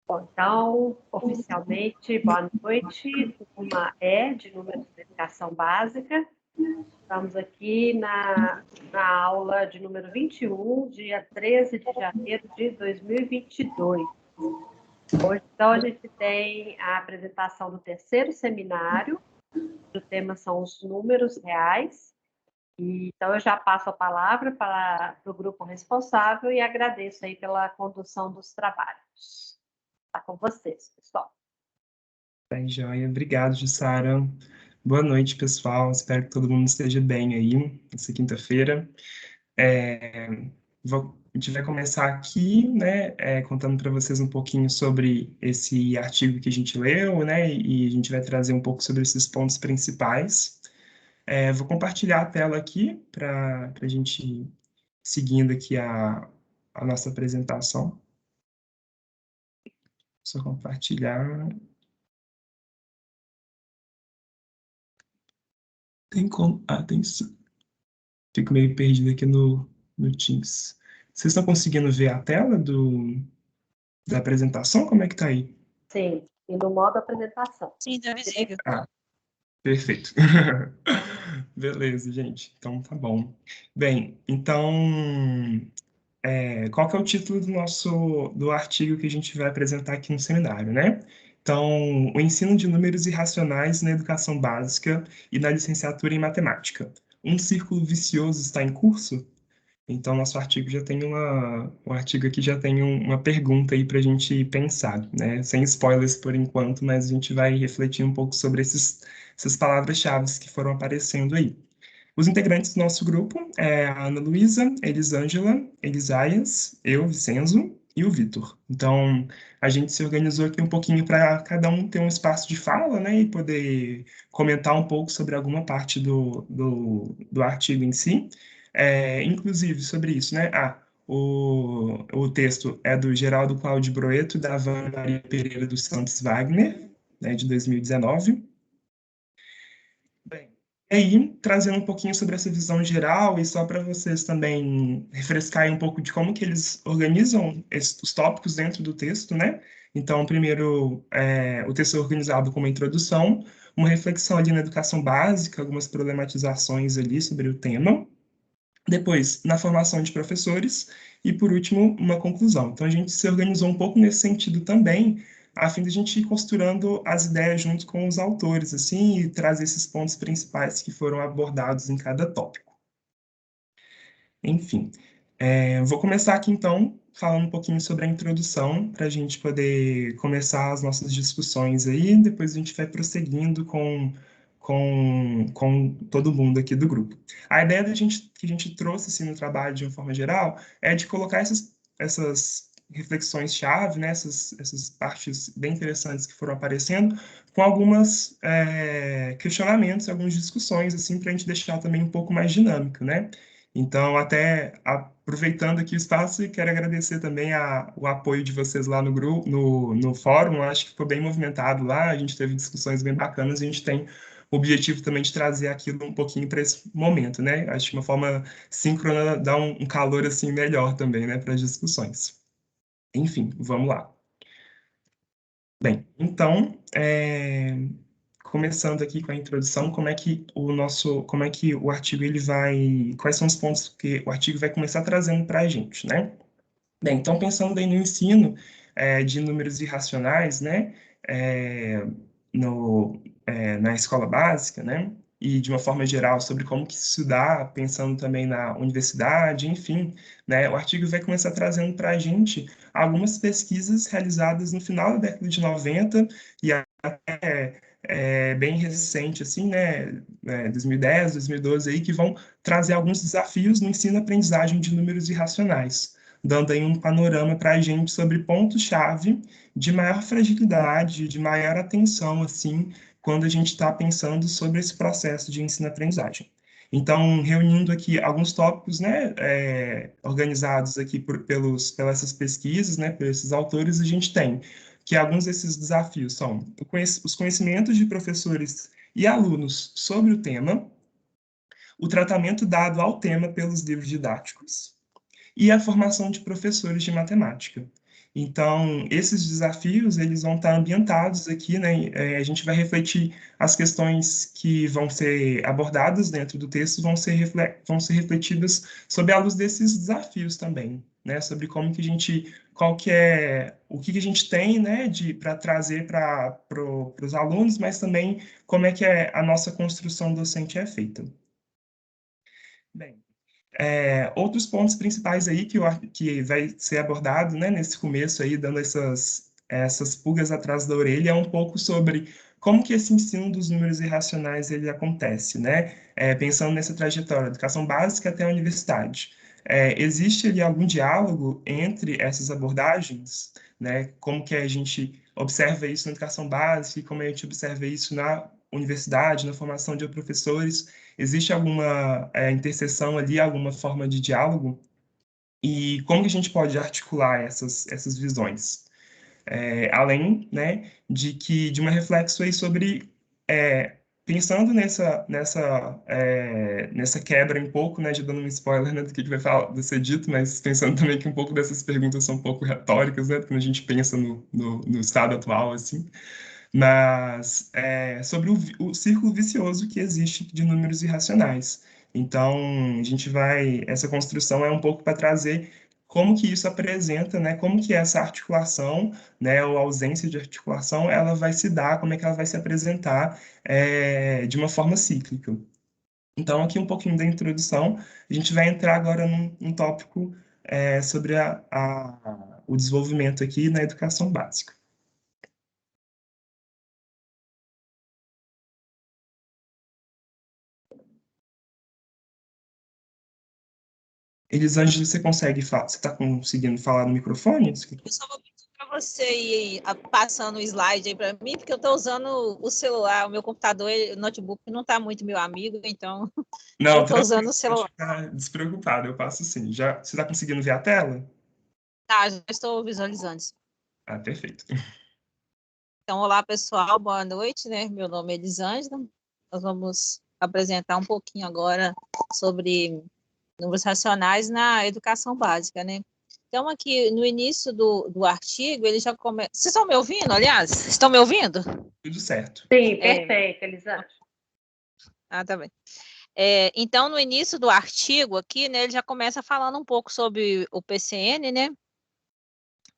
Bom, então, oficialmente, boa noite. Turma E, de Números de Educação Básica. Estamos aqui na aula de número 21, dia 13 de janeiro de 2022. Hoje, então, a gente tem a apresentação do terceiro seminário. O tema são os números reais. Então, eu já passo a palavra para o grupo responsável e agradeço aí pela condução dos trabalhos. Está com vocês, pessoal. Bem, joia. Obrigado, Jussara. Boa noite, pessoal. Espero que todo mundo esteja bem aí, nessa quinta-feira. A gente vai começar aqui, né, contando para vocês um pouquinho sobre esse artigo que a gente leu, né, e a gente vai trazer um pouco sobre esses pontos principais. Vou compartilhar a tela aqui para a gente ir seguindo aqui a nossa apresentação. Só compartilhar. Tem como? Ah, tem sim. Fico meio perdido aqui no Teams. Vocês estão conseguindo ver a tela da apresentação? Como é que tá aí? Sim, e no modo apresentação. Sim, tá visível. Perfeito. Beleza, gente. Então, tá bom. Bem, então, qual que é o título do artigo que a gente vai apresentar aqui no seminário, né? Então, o ensino de números irracionais na educação básica e na licenciatura em matemática. Um círculo vicioso está em curso? Então, nosso artigo já tem o artigo aqui já tem uma pergunta aí para a gente pensar, né? Sem spoilers por enquanto, mas a gente vai refletir um pouco sobre essas palavras-chave que foram aparecendo aí. Os integrantes do nosso grupo é a Ana Luísa, Elisângela, Elisaias, eu, Vicenzo e o Vitor. Então, a gente se organizou aqui um pouquinho para cada um ter um espaço de fala, né? E poder comentar um pouco sobre alguma parte do artigo em si. Inclusive sobre isso, né? O texto é do Geraldo Cláudio Broeto, da Vânia Maria Pereira dos Santos Wagner, né, de 2019. Bem, e aí, trazendo um pouquinho sobre essa visão geral, e só para vocês também refrescarem um pouco de como que eles organizam os tópicos dentro do texto, né? Então, primeiro, o texto é organizado com uma introdução, uma reflexão ali na educação básica, algumas problematizações ali sobre o tema. Depois, na formação de professores, e por último, uma conclusão. Então, a gente se organizou um pouco nesse sentido também, a fim de a gente ir costurando as ideias junto com os autores, assim, e trazer esses pontos principais que foram abordados em cada tópico. Enfim, vou começar aqui, então, falando um pouquinho sobre a introdução, para a gente poder começar as nossas discussões aí, depois a gente vai prosseguindo com todo mundo aqui do grupo. A ideia que a gente trouxe assim, no trabalho, de uma forma geral, é de colocar essas reflexões-chave, né, essas partes bem interessantes que foram aparecendo, com alguns questionamentos, algumas discussões, assim, para a gente deixar também um pouco mais dinâmico, né? Então, até aproveitando aqui o espaço, e quero agradecer também o apoio de vocês lá no grupo, no fórum. Acho que ficou bem movimentado lá, a gente teve discussões bem bacanas, e a gente tem o objetivo também de trazer aquilo um pouquinho para esse momento, né? Acho que uma forma síncrona dá um calor assim melhor também, né, para as discussões. Enfim, vamos lá. Bem, então, começando aqui com a introdução, como é que o artigo ele vai, quais são os pontos que o artigo vai começar trazendo para a gente, né? Bem, então pensando aí no ensino de números irracionais, né, na escola básica, né, e de uma forma geral sobre como que se dá, pensando também na universidade, enfim, né, o artigo vai começar trazendo para a gente algumas pesquisas realizadas no final da década de 90 e até bem recente, assim, né, 2010, 2012, aí, que vão trazer alguns desafios no ensino-aprendizagem de números irracionais, dando aí um panorama para a gente sobre pontos-chave de maior fragilidade, de maior atenção, assim, quando a gente está pensando sobre esse processo de ensino-aprendizagem. Então, reunindo aqui alguns tópicos, né, organizados aqui pelas essas pesquisas, né, por esses autores, a gente tem que alguns desses desafios são os conhecimentos de professores e alunos sobre o tema, o tratamento dado ao tema pelos livros didáticos, e a formação de professores de matemática. Então, esses desafios, eles vão estar ambientados aqui, né? A gente vai refletir as questões que vão ser abordadas dentro do texto, vão ser refletidas sob a luz desses desafios também, né? Sobre como que a gente, qual que é, o que que a gente tem, né, para trazer para os alunos, mas também como é que a nossa construção docente é feita. Bem, outros pontos principais aí que vai ser abordado, né, nesse começo aí, dando essas pulgas atrás da orelha, é um pouco sobre como que esse ensino dos números irracionais ele acontece, né? Pensando nessa trajetória, educação básica até a universidade. Existe ali algum diálogo entre essas abordagens, né? Como que a gente observa isso na educação básica e como a gente observa isso na universidade, na formação de professores? Existe alguma interseção ali, alguma forma de diálogo? E como que a gente pode articular essas visões? Além, né, de uma reflexo aí sobre, pensando nessa quebra um pouco, né, já dando um spoiler, né, do que vai ser dito, mas pensando também que um pouco dessas perguntas são um pouco retóricas, né, quando a gente pensa no estado atual, assim, mas sobre o círculo vicioso que existe de números irracionais. Então, essa construção é um pouco para trazer como que isso apresenta, né, como que essa articulação, né, ou ausência de articulação, ela vai se dar, como é que ela vai se apresentar de uma forma cíclica. Então, aqui um pouquinho da introdução, a gente vai entrar agora num tópico sobre o desenvolvimento aqui na educação básica. Elisângela, você consegue falar? Você está conseguindo falar no microfone? Eu só vou pedir para você ir passando o slide aí para mim, porque eu estou usando o celular, o meu computador, o notebook não está muito meu amigo, então Não, eu estou usando tranquilo, o pode celular. ficar despreocupado, eu passo sim. Você está conseguindo ver a tela? Tá, já estou visualizando. Ah, perfeito. Então, olá pessoal, boa noite, né? Meu nome é Elisângela. Nós vamos apresentar um pouquinho agora sobre números racionais na educação básica, né? Então, aqui no início do artigo, ele já começa. Vocês estão me ouvindo, aliás? Estão me ouvindo? Tudo certo. Sim, perfeito, Elisângela. Tá bem. Então, no início do artigo aqui, né, ele já começa falando um pouco sobre o PCN, né?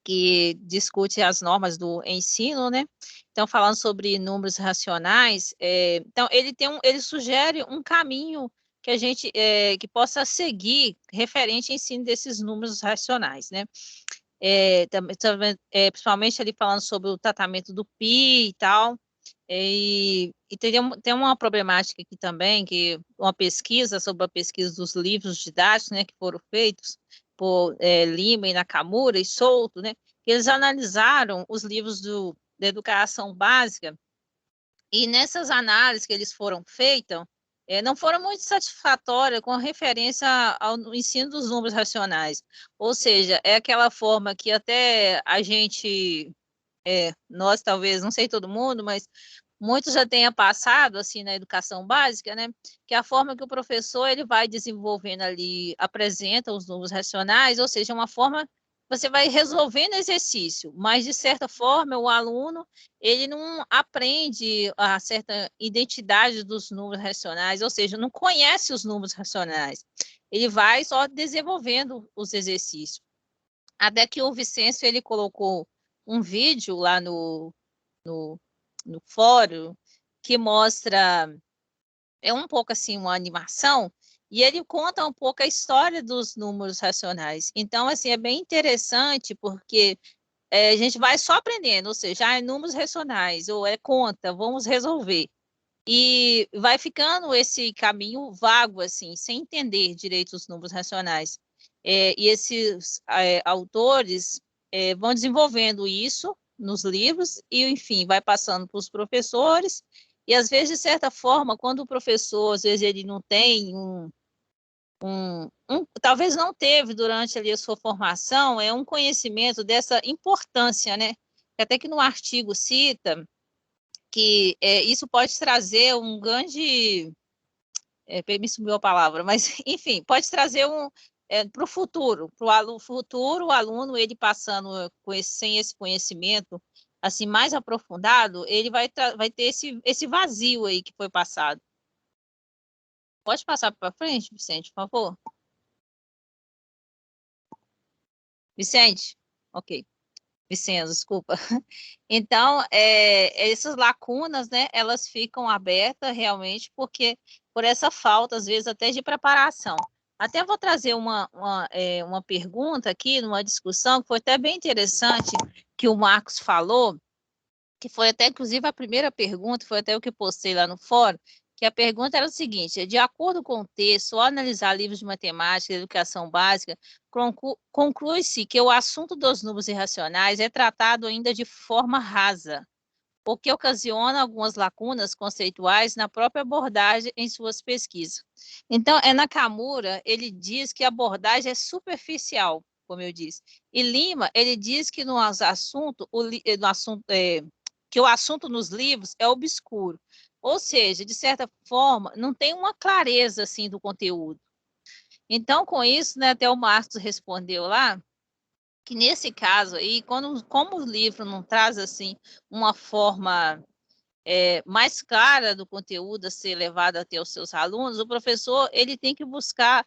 Que discute as normas do ensino, né? Então, falando sobre números racionais, então ele sugere um caminho que a gente que possa seguir referente ao ensino desses números racionais, né? Principalmente ali falando sobre o tratamento do pi e tal. E tem uma problemática aqui também, que uma pesquisa sobre a pesquisa dos livros didáticos, né, que foram feitos por Lima e Nakamura e Souto, né, que eles analisaram os livros da educação básica, e nessas análises que eles foram feitas, não foram muito satisfatórias com referência ao ensino dos números racionais. Ou seja, é aquela forma que até a gente, nós talvez, não sei todo mundo, mas muitos já tenha passado assim na educação básica, né? Que é a forma que o professor ele vai desenvolvendo ali, apresenta os números racionais, ou seja, uma forma você vai resolvendo exercício, mas de certa forma o aluno ele não aprende a certa identidade dos números racionais, ou seja, não conhece os números racionais. Ele vai só desenvolvendo os exercícios. Até que o Vicêncio ele colocou um vídeo lá no, no fórum que mostra um pouco assim uma animação e ele conta um pouco a história dos números racionais. Então assim é bem interessante porque a gente vai só aprendendo, ou seja, é números racionais ou é conta, vamos resolver. E vai ficando esse caminho vago, assim, sem entender direito os números racionais. E esses autores vão desenvolvendo isso nos livros e, enfim, vai passando para os professores. E, às vezes, de certa forma, quando o professor, às vezes, ele não tem talvez não teve durante ali a sua formação, um conhecimento dessa importância, né? Até que no artigo cita que isso pode trazer um grande, me sumiu a palavra, mas enfim, pode trazer para o futuro, para o futuro, o aluno, ele passando sem esse conhecimento assim mais aprofundado, ele vai ter esse vazio aí que foi passado. Pode passar para frente, Vicente, por favor? Vicente? Ok. Vicenzo, desculpa. Então, essas lacunas, né, elas ficam abertas realmente por essa falta, às vezes, até de preparação. Até vou trazer uma pergunta aqui, numa discussão, que foi até bem interessante, que o Marcos falou, que foi até, inclusive, a primeira pergunta, foi até o que postei lá no fórum, que a pergunta era o seguinte: de acordo com o texto, ao analisar livros de matemática e educação básica, conclui-se que o assunto dos números irracionais é tratado ainda de forma rasa, o que ocasiona algumas lacunas conceituais na própria abordagem em suas pesquisas. Então, Nakamura, ele diz que a abordagem é superficial, como eu disse, e Lima, ele diz que que o assunto nos livros é obscuro, ou seja, de certa forma, não tem uma clareza assim do conteúdo. Então, com isso, né, até o Marcos respondeu lá, que nesse caso aí, como o livro não traz assim uma forma mais clara do conteúdo a ser levado até os seus alunos, o professor ele tem que buscar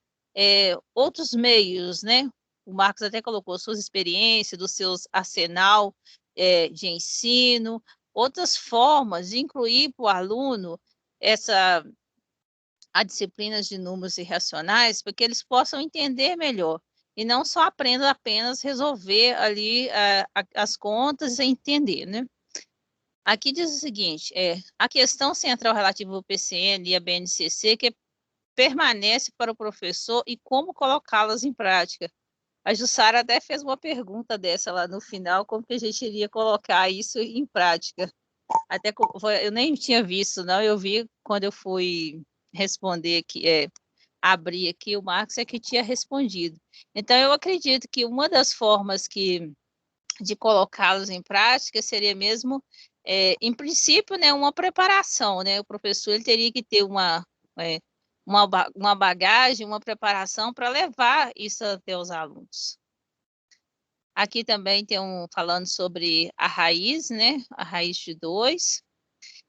outros meios, né? O Marcos até colocou suas experiências, dos seus arsenal de ensino, outras formas de incluir para o aluno a disciplinas de números irracionais, para que eles possam entender melhor e não só aprendam apenas resolver ali as contas e entender, né? Aqui diz o seguinte, a questão central relativa ao PCN e à BNCC que permanece para o professor e como colocá-las em prática. A Jussara até fez uma pergunta dessa lá no final, como que a gente iria colocar isso em prática. Até eu nem tinha visto, não, eu vi quando eu fui responder aqui, abrir aqui, o Marcos é que tinha respondido. Então, eu acredito que uma das formas de colocá-los em prática seria mesmo, em princípio, né, uma preparação, né? O professor ele teria que ter uma bagagem, uma preparação para levar isso até os alunos. Aqui também tem falando sobre a raiz, né? A raiz de 2.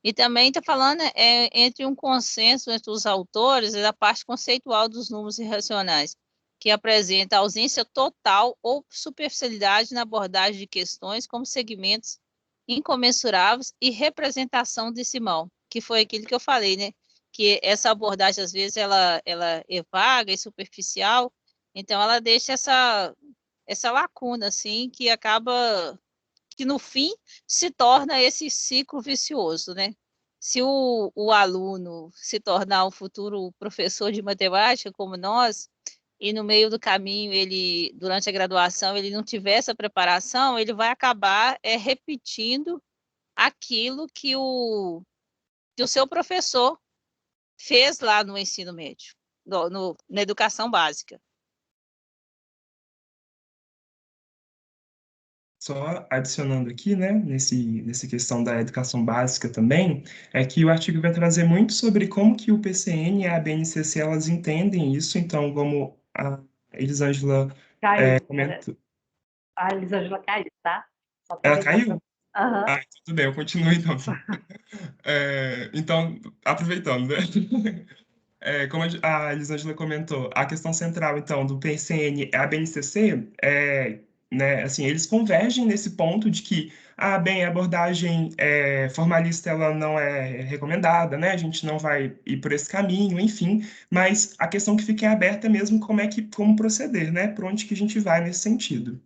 E também está falando entre um consenso entre os autores da parte conceitual dos números irracionais, que apresenta ausência total ou superficialidade na abordagem de questões como segmentos incomensuráveis e representação decimal, que foi aquilo que eu falei, né? Que essa abordagem, às vezes, ela é vaga e superficial, então ela deixa essa lacuna, assim, que acaba, que no fim se torna esse ciclo vicioso, né? Se o aluno se tornar um futuro professor de matemática, como nós, e no meio do caminho, durante a graduação, ele não tiver essa preparação, ele vai acabar repetindo aquilo que o seu professor fez lá no ensino médio, na educação básica. Só adicionando aqui, né, nessa questão da educação básica também, é que o artigo vai trazer muito sobre como que o PCN e a BNCC, elas entendem isso. Então, como a Elisângela comentou... A Elisângela caiu, tá? Ela caiu? Uhum. Ah, tudo bem, eu continuo então. Então, aproveitando, né? Como a Elisângela comentou, a questão central, então, do PCN e a BNCC, né, assim, eles convergem nesse ponto de que, bem, a abordagem formalista, ela não é recomendada, né, a gente não vai ir por esse caminho, enfim, mas a questão que fica aberta é mesmo como proceder, né, por onde que a gente vai nesse sentido.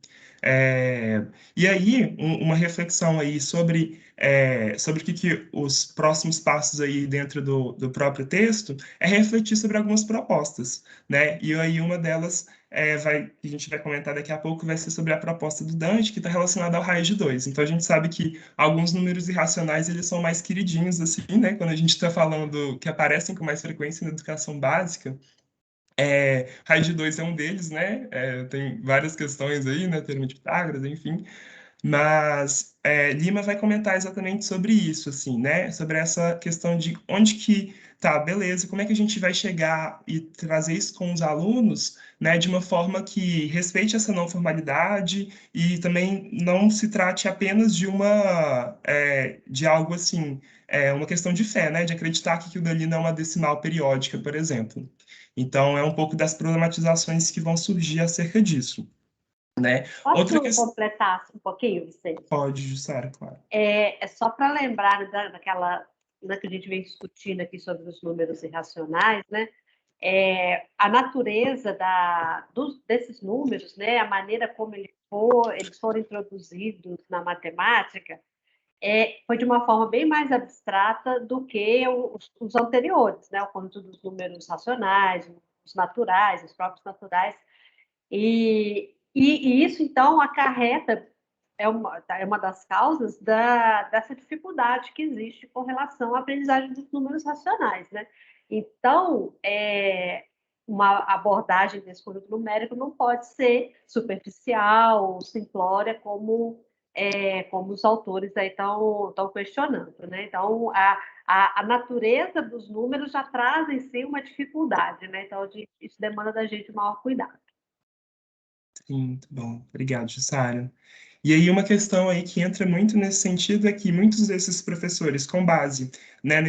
E aí, uma reflexão aí sobre o que os próximos passos aí dentro do próprio texto é refletir sobre algumas propostas, né? E aí uma delas que a gente vai comentar daqui a pouco vai ser sobre a proposta do Dante, que está relacionada ao raiz de 2. Então a gente sabe que alguns números irracionais eles são mais queridinhos, assim, né? Quando a gente está falando que aparecem com mais frequência na educação básica. Raiz de 2 é um deles, né? Tem várias questões aí, né? Teorema de Pitágoras, enfim. Mas Lima vai comentar exatamente sobre isso, assim, né? Sobre essa questão de onde que tá, beleza, como é que a gente vai chegar e trazer isso com os alunos, né, de uma forma que respeite essa não formalidade e também não se trate apenas de de algo assim, uma questão de fé, né, de acreditar que aquilo dali não é uma decimal periódica, por exemplo. Então, é um pouco das problematizações que vão surgir acerca disso, né? Outra Posso questão. completar um pouquinho, Vicente? Pode, Jussara, claro. É só para lembrar daquela que a gente vem discutindo aqui sobre os números irracionais, né? A natureza desses números, né? A maneira como eles foram introduzidos na matemática, foi de uma forma bem mais abstrata do que os anteriores, né? O conjunto dos números racionais, os naturais, os próprios naturais. E isso, então, acarreta, é uma das causas dessa dificuldade que existe com relação à aprendizagem dos números racionais, né? Então, uma abordagem desse conjunto numérico não pode ser superficial, simplória, como os autores aí estão questionando, né? Então, a natureza dos números já traz em si uma dificuldade, né? Então, isso demanda da gente maior cuidado. Sim, muito bom. Obrigado, Jussara. E aí uma questão aí que entra muito nesse sentido é que muitos desses professores, com base, né,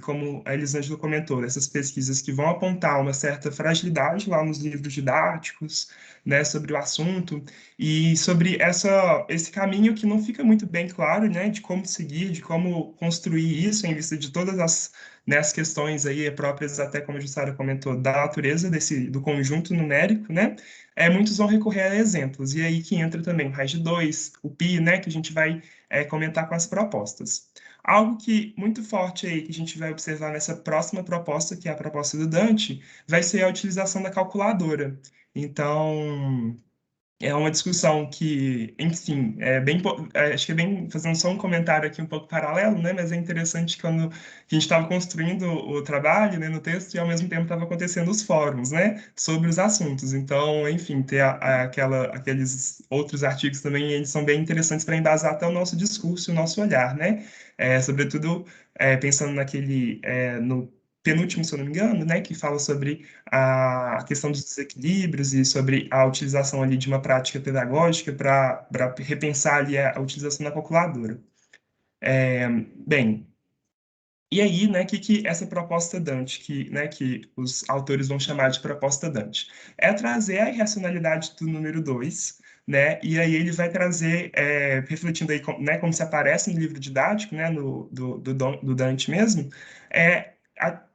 como a Elisângela comentou, essas pesquisas que vão apontar uma certa fragilidade lá nos livros didáticos, né, sobre o assunto e sobre esse caminho que não fica muito bem claro, né, de como seguir, de como construir isso em vista de todas as questões aí próprias, até como a Jussara comentou, da natureza do conjunto numérico, né? Muitos vão recorrer a exemplos, e aí que entra também o raiz de 2, o pi, né, que a gente vai comentar com as propostas. Algo que muito forte aí que a gente vai observar nessa próxima proposta, que é a proposta do Dante, vai ser a utilização da calculadora. Então, é uma discussão que, enfim, acho que é bem, fazendo só um comentário aqui um pouco paralelo, né, mas é interessante quando a gente estava construindo o trabalho, né, no texto e ao mesmo tempo estava acontecendo os fóruns, né, sobre os assuntos. Então, enfim, ter aqueles outros artigos também, eles são bem interessantes para embasar até o nosso discurso, o nosso olhar, né, sobretudo pensando no penúltimo, se eu não me engano, né, que fala sobre a questão dos desequilíbrios e sobre a utilização ali de uma prática pedagógica para repensar ali a utilização da calculadora. Bem, e aí, né, que essa proposta Dante, que os autores vão chamar de proposta Dante? É trazer a irracionalidade do número 2, né, e aí ele vai trazer, refletindo aí, né, como se aparece no livro didático, né, do Dante mesmo,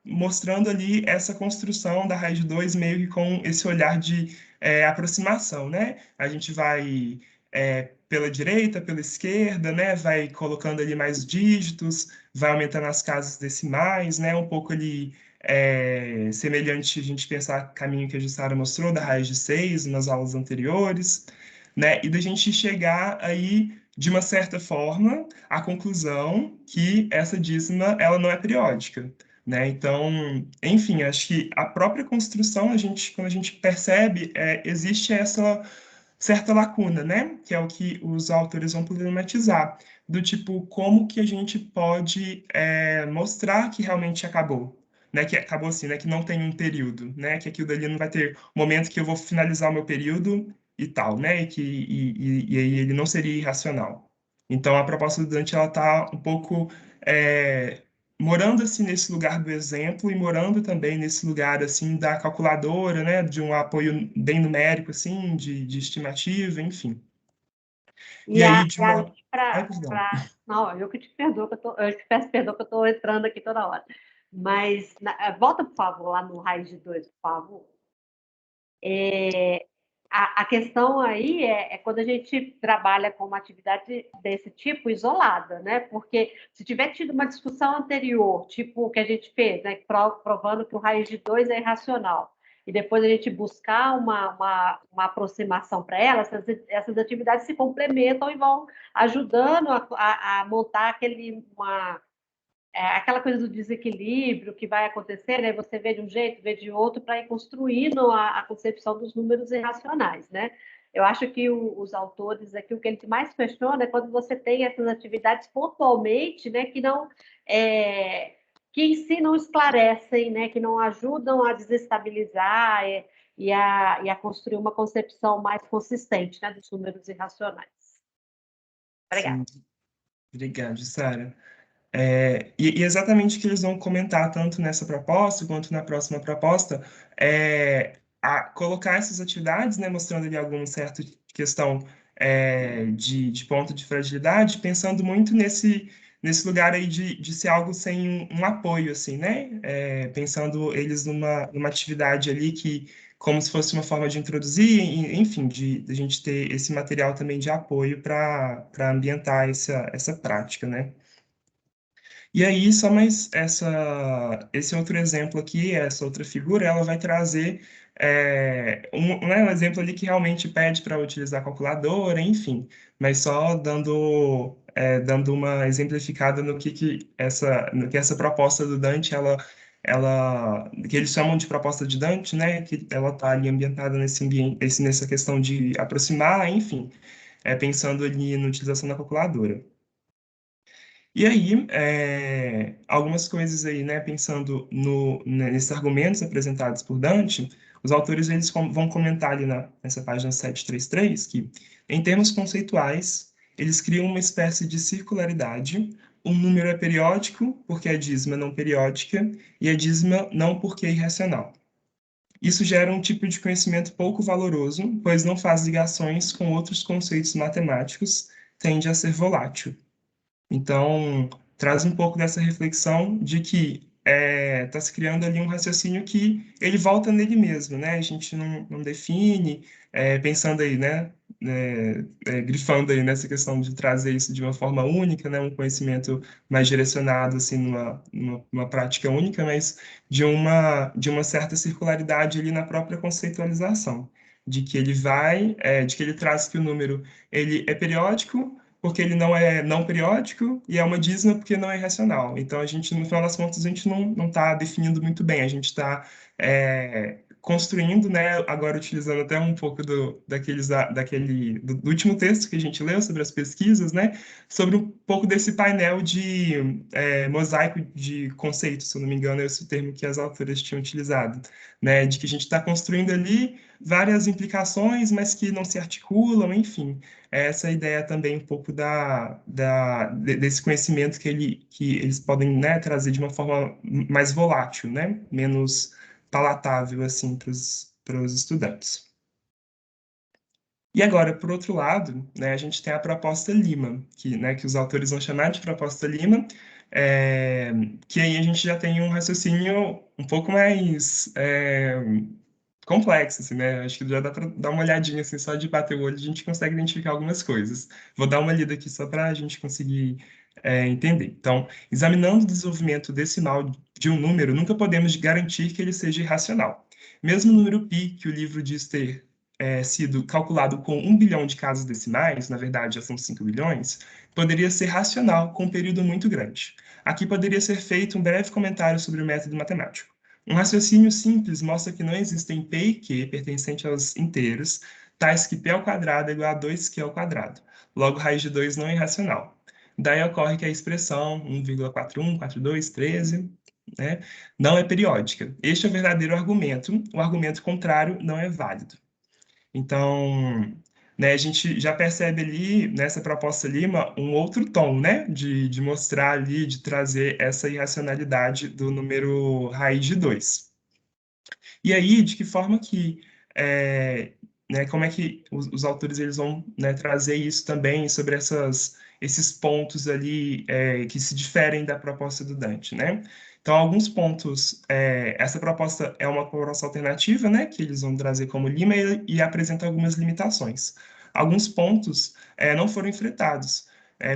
mostrando ali essa construção da raiz de 2 meio que com esse olhar de aproximação, né? A gente vai pela direita, pela esquerda, né, vai colocando ali mais dígitos, vai aumentando as casas decimais, né? Um pouco ali semelhante a gente pensar o caminho que a Jussara mostrou, da raiz de 6 nas aulas anteriores, né? E da gente chegar aí, de uma certa forma, à conclusão que essa dízima, ela não é periódica, né? Então, enfim, acho que a própria construção, quando a gente percebe, existe essa certa lacuna, né? Que é o que os autores vão problematizar, do tipo, como que a gente pode mostrar que realmente acabou, né? Que acabou assim, né? Que não tem um período, né? Que aquilo dali não vai ter momento que eu vou finalizar o meu período e tal, né? E aí ele não seria irracional. Então, a proposta do Dante, ela está um pouco morando assim nesse lugar do exemplo e morando também nesse lugar assim da calculadora, né, de um apoio bem numérico assim, de estimativa, enfim. E aí de uma, ai, perdão. Não, eu que te perdoo, eu te peço perdão que eu estou entrando aqui toda hora. Mas volta, por favor, lá no raiz de 2, por favor. A questão aí é quando a gente trabalha com uma atividade desse tipo isolada, né? Porque se tiver tido uma discussão anterior, tipo o que a gente fez, né? Provando que o raiz de 2 é irracional, e depois a gente buscar uma aproximação para ela, essas atividades se complementam e vão ajudando a montar aquela coisa do desequilíbrio que vai acontecer, né? Você vê de um jeito, vê de outro, para ir construindo a concepção dos números irracionais, né? Eu acho que os autores aqui, o que eles mais questionam é quando você tem essas atividades pontualmente, né, que em si não esclarecem, né, que não ajudam a desestabilizar e a construir uma concepção mais consistente, né, dos números irracionais. Obrigada. Sim, obrigado, Sara. E exatamente o que eles vão comentar, tanto nessa proposta quanto na próxima proposta, colocar essas atividades, né, mostrando ali alguma certa questão de ponto de fragilidade, pensando muito nesse lugar aí de ser algo sem um apoio, assim, né? Pensando eles numa atividade ali que, como se fosse uma forma de introduzir, enfim, de a gente ter esse material também de apoio para ambientar essa prática, né? E aí, só mais esse outro exemplo aqui, essa outra figura, ela vai trazer né, um exemplo ali que realmente pede para utilizar a calculadora, enfim, mas só dando uma exemplificada no que essa proposta do Dante, que eles chamam de proposta de Dante, né, que ela está ali ambientada nesse ambiente, nessa questão de aproximar, enfim, pensando ali na utilização da calculadora. E aí, algumas coisas aí, né, pensando nesses argumentos apresentados por Dante, os autores eles vão comentar ali nessa página 733 que, em termos conceituais, eles criam uma espécie de circularidade. Um número é periódico porque a dízima é não periódica e a dízima não porque é irracional. Isso gera um tipo de conhecimento pouco valoroso, pois não faz ligações com outros conceitos matemáticos, tende a ser volátil. Então, traz um pouco dessa reflexão de que está se criando ali um raciocínio que ele volta nele mesmo, né? A gente não define, pensando aí, né? Grifando aí nessa questão de trazer isso de uma forma única, né? Um conhecimento mais direcionado, assim, numa prática única, mas de uma certa circularidade ali na própria conceitualização, de que de que ele traz que o número ele é periódico, porque ele não é não periódico e é uma dízima porque não é racional. Então, a gente, no final das contas, a gente não está definindo muito bem, a gente está construindo, né, agora utilizando até um pouco do último texto que a gente leu sobre as pesquisas, né, sobre um pouco desse painel de mosaico de conceitos, se eu não me engano, é esse o termo que as autoras tinham utilizado, né, de que a gente está construindo ali várias implicações, mas que não se articulam, enfim. Essa ideia também um pouco desse conhecimento que eles podem, né, trazer de uma forma mais volátil, né, menos palatável assim para os estudantes. E agora, por outro lado, né, a gente tem a proposta Lima, que os autores vão chamar de proposta Lima, que aí a gente já tem um raciocínio um pouco mais complexo, assim, né? Acho que já dá para dar uma olhadinha, assim, só de bater o olho, a gente consegue identificar algumas coisas. Vou dar uma lida aqui só para a gente conseguir entender. Então, examinando o desenvolvimento decimal de um número, nunca podemos garantir que ele seja irracional. Mesmo o número π, que o livro diz ter sido calculado com 1 bilhão de casas decimais, na verdade já são 5 bilhões, poderia ser racional com um período muito grande. Aqui poderia ser feito um breve comentário sobre o método matemático. Um raciocínio simples mostra que não existem P e Q pertencentes aos inteiros, tais que P ao quadrado é igual a 2Q ao quadrado. Logo, raiz de 2 não é irracional. Daí ocorre que a expressão 1,41, 42, 13, né, não é periódica. Este é o verdadeiro argumento. O argumento contrário não é válido. Então, né, a gente já percebe ali, nessa proposta Lima, um outro tom, né, de mostrar ali, de trazer essa irracionalidade do número raiz de 2. E aí, de que forma que, né, como é que os autores eles vão, né, trazer isso também sobre esses pontos ali que se diferem da proposta do Dante, né? Então, alguns pontos, essa proposta é uma proposta alternativa, né, que eles vão trazer como Lima e apresenta algumas limitações. Alguns pontos não foram enfrentados.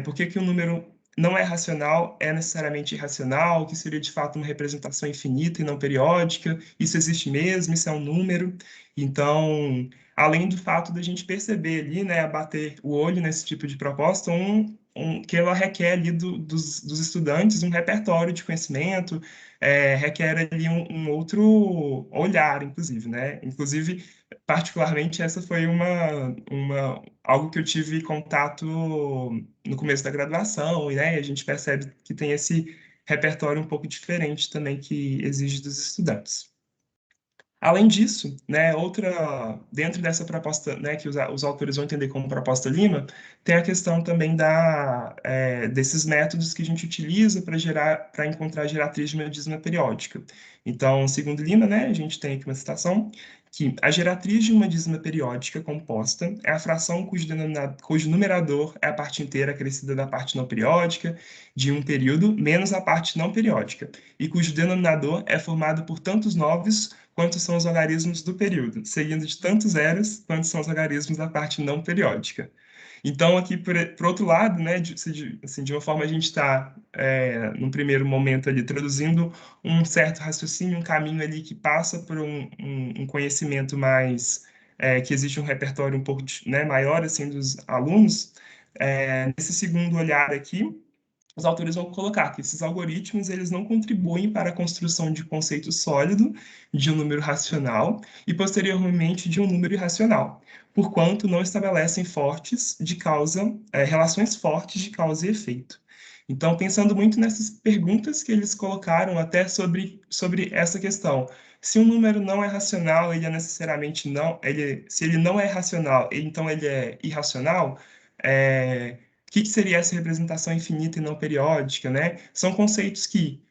Por que o número não é racional, é necessariamente irracional, que seria de fato uma representação infinita e não periódica, isso existe mesmo, isso é um número. Então, além do fato da gente perceber ali, né, abater o olho nesse tipo de proposta, que ela requer ali dos estudantes um repertório de conhecimento, requer ali um outro olhar, inclusive, né? Inclusive, particularmente, essa foi algo que eu tive contato no começo da graduação, e, né, a gente percebe que tem esse repertório um pouco diferente também que exige dos estudantes. Além disso, né, dentro dessa proposta, né, que os autores vão entender como proposta Lima, tem a questão também desses métodos que a gente utiliza para encontrar a geratriz de uma dízima periódica. Então, segundo Lima, né, a gente tem aqui uma citação que a geratriz de uma dízima periódica composta é a fração cujo numerador é a parte inteira acrescida da parte não periódica de um período menos a parte não periódica, e cujo denominador é formado por tantos novos quanto são os algarismos do período, seguindo de tantos zeros quanto são os algarismos da parte não periódica. Então, aqui, por outro lado, né, de uma forma, a gente está, num primeiro momento ali, traduzindo um certo raciocínio, um caminho ali que passa por um conhecimento mais, que existe um repertório um pouco, né, maior, assim, dos alunos. Nesse segundo olhar aqui, os autores vão colocar que esses algoritmos eles não contribuem para a construção de conceito sólido de um número racional e posteriormente de um número irracional, porquanto não estabelecem relações fortes de causa e efeito. Então, pensando muito nessas perguntas que eles colocaram até sobre essa questão, se um número não é racional, ele é necessariamente não, se ele não é racional, então ele é irracional. O que seria essa representação infinita e não periódica, né? São conceitos que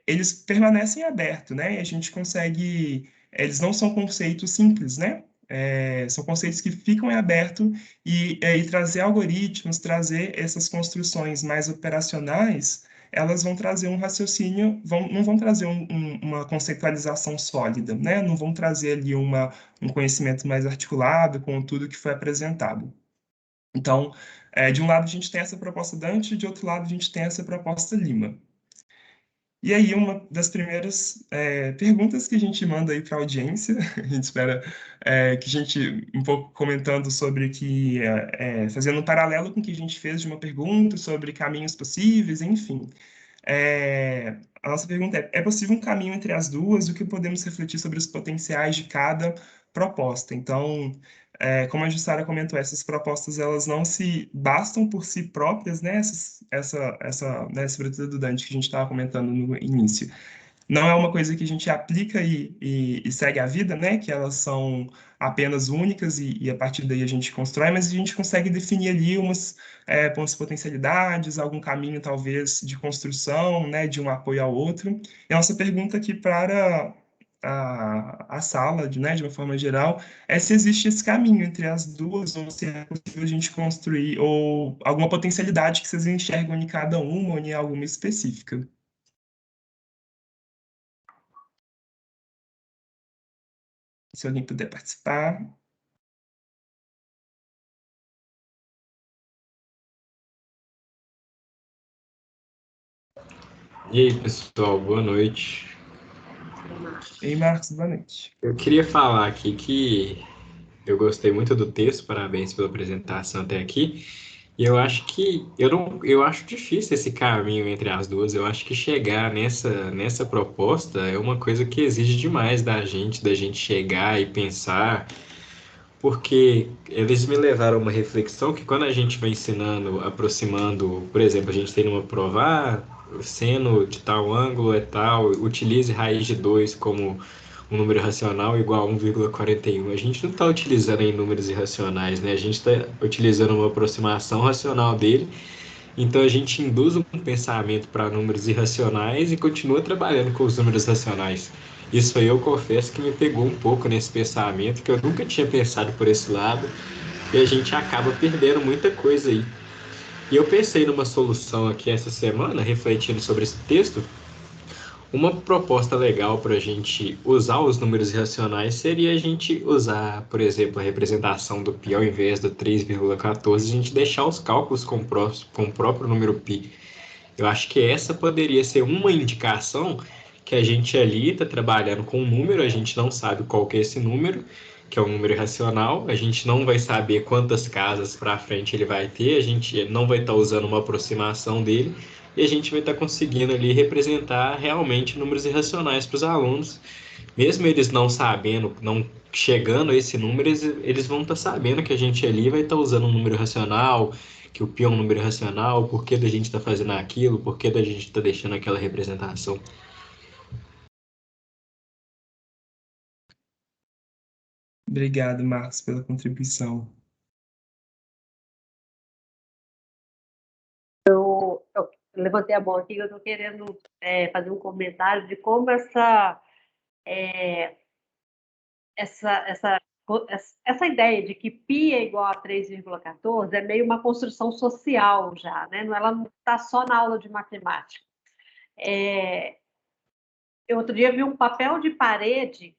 eles permanecem abertos, né? E a gente consegue... Eles não são conceitos simples, né? São conceitos que ficam em aberto e trazer algoritmos, trazer essas construções mais operacionais, elas vão trazer um raciocínio, não vão trazer uma conceitualização sólida, né? Não vão trazer ali um conhecimento mais articulado com tudo que foi apresentado. Então, de um lado a gente tem essa proposta Dante, de outro lado a gente tem essa proposta Lima. E aí, uma das primeiras perguntas que a gente manda aí para a audiência, a gente espera que a gente, um pouco comentando sobre que, fazendo um paralelo com o que a gente fez de uma pergunta sobre caminhos possíveis, enfim. A nossa pergunta é possível um caminho entre as duas? O que podemos refletir sobre os potenciais de cada proposta? Então, como a Jussara comentou, essas propostas elas não se bastam por si próprias, né? Né, sobretudo do Dante que a gente estava comentando no início. Não é uma coisa que a gente aplica e segue a vida, né? Que elas são apenas únicas e a partir daí a gente constrói, mas a gente consegue definir ali umas potencialidades, algum caminho talvez de construção, né? De um apoio ao outro. E a nossa pergunta aqui para a sala, né, de uma forma geral, é se existe esse caminho entre as duas, ou se é possível a gente construir, ou alguma potencialidade que vocês enxergam em cada uma ou em alguma específica. Se alguém puder participar. E aí, pessoal, boa noite. E aí, Marcos, boa noite. Eu queria falar aqui que eu gostei muito do texto, parabéns pela apresentação até aqui. E eu acho que eu acho difícil esse caminho entre as duas. Eu acho que chegar nessa proposta é uma coisa que exige demais da gente chegar e pensar, porque eles me levaram a uma reflexão que quando a gente vai ensinando, aproximando, por exemplo, a gente tem uma prova, seno de tal ângulo é tal, utilize raiz de 2 como um número racional igual a 1,41. A gente não está utilizando em números irracionais, né? A gente está utilizando uma aproximação racional dele. Então a gente induz um pensamento para números irracionais e continua trabalhando com os números racionais. Isso aí eu confesso que me pegou um pouco nesse pensamento, que eu nunca tinha pensado por esse lado, e a gente acaba perdendo muita coisa aí. E eu pensei numa solução aqui essa semana, refletindo sobre esse texto. Uma proposta legal para a gente usar os números irracionais seria a gente usar, por exemplo, a representação do π ao invés do 3,14, a gente deixar os cálculos com o próprio número π. Eu acho que essa poderia ser uma indicação que a gente ali está trabalhando com um número, a gente não sabe qual que é esse número, que é um número irracional, a gente não vai saber quantas casas para frente ele vai ter, a gente não vai estar usando uma aproximação dele, e a gente vai estar conseguindo ali representar realmente números irracionais para os alunos, mesmo eles não sabendo, não chegando a esse número, eles vão estar sabendo que a gente ali vai estar usando um número racional, que o pi é um número racional, o porquê da gente está fazendo aquilo, o porquê da gente está deixando aquela representação. Obrigado, Marcos, pela contribuição. Eu levantei a mão aqui, eu estou querendo fazer um comentário de como essa ideia de que π é igual a 3,14 é meio uma construção social já, né? Ela não está só na aula de matemática. Eu outro dia vi um papel de parede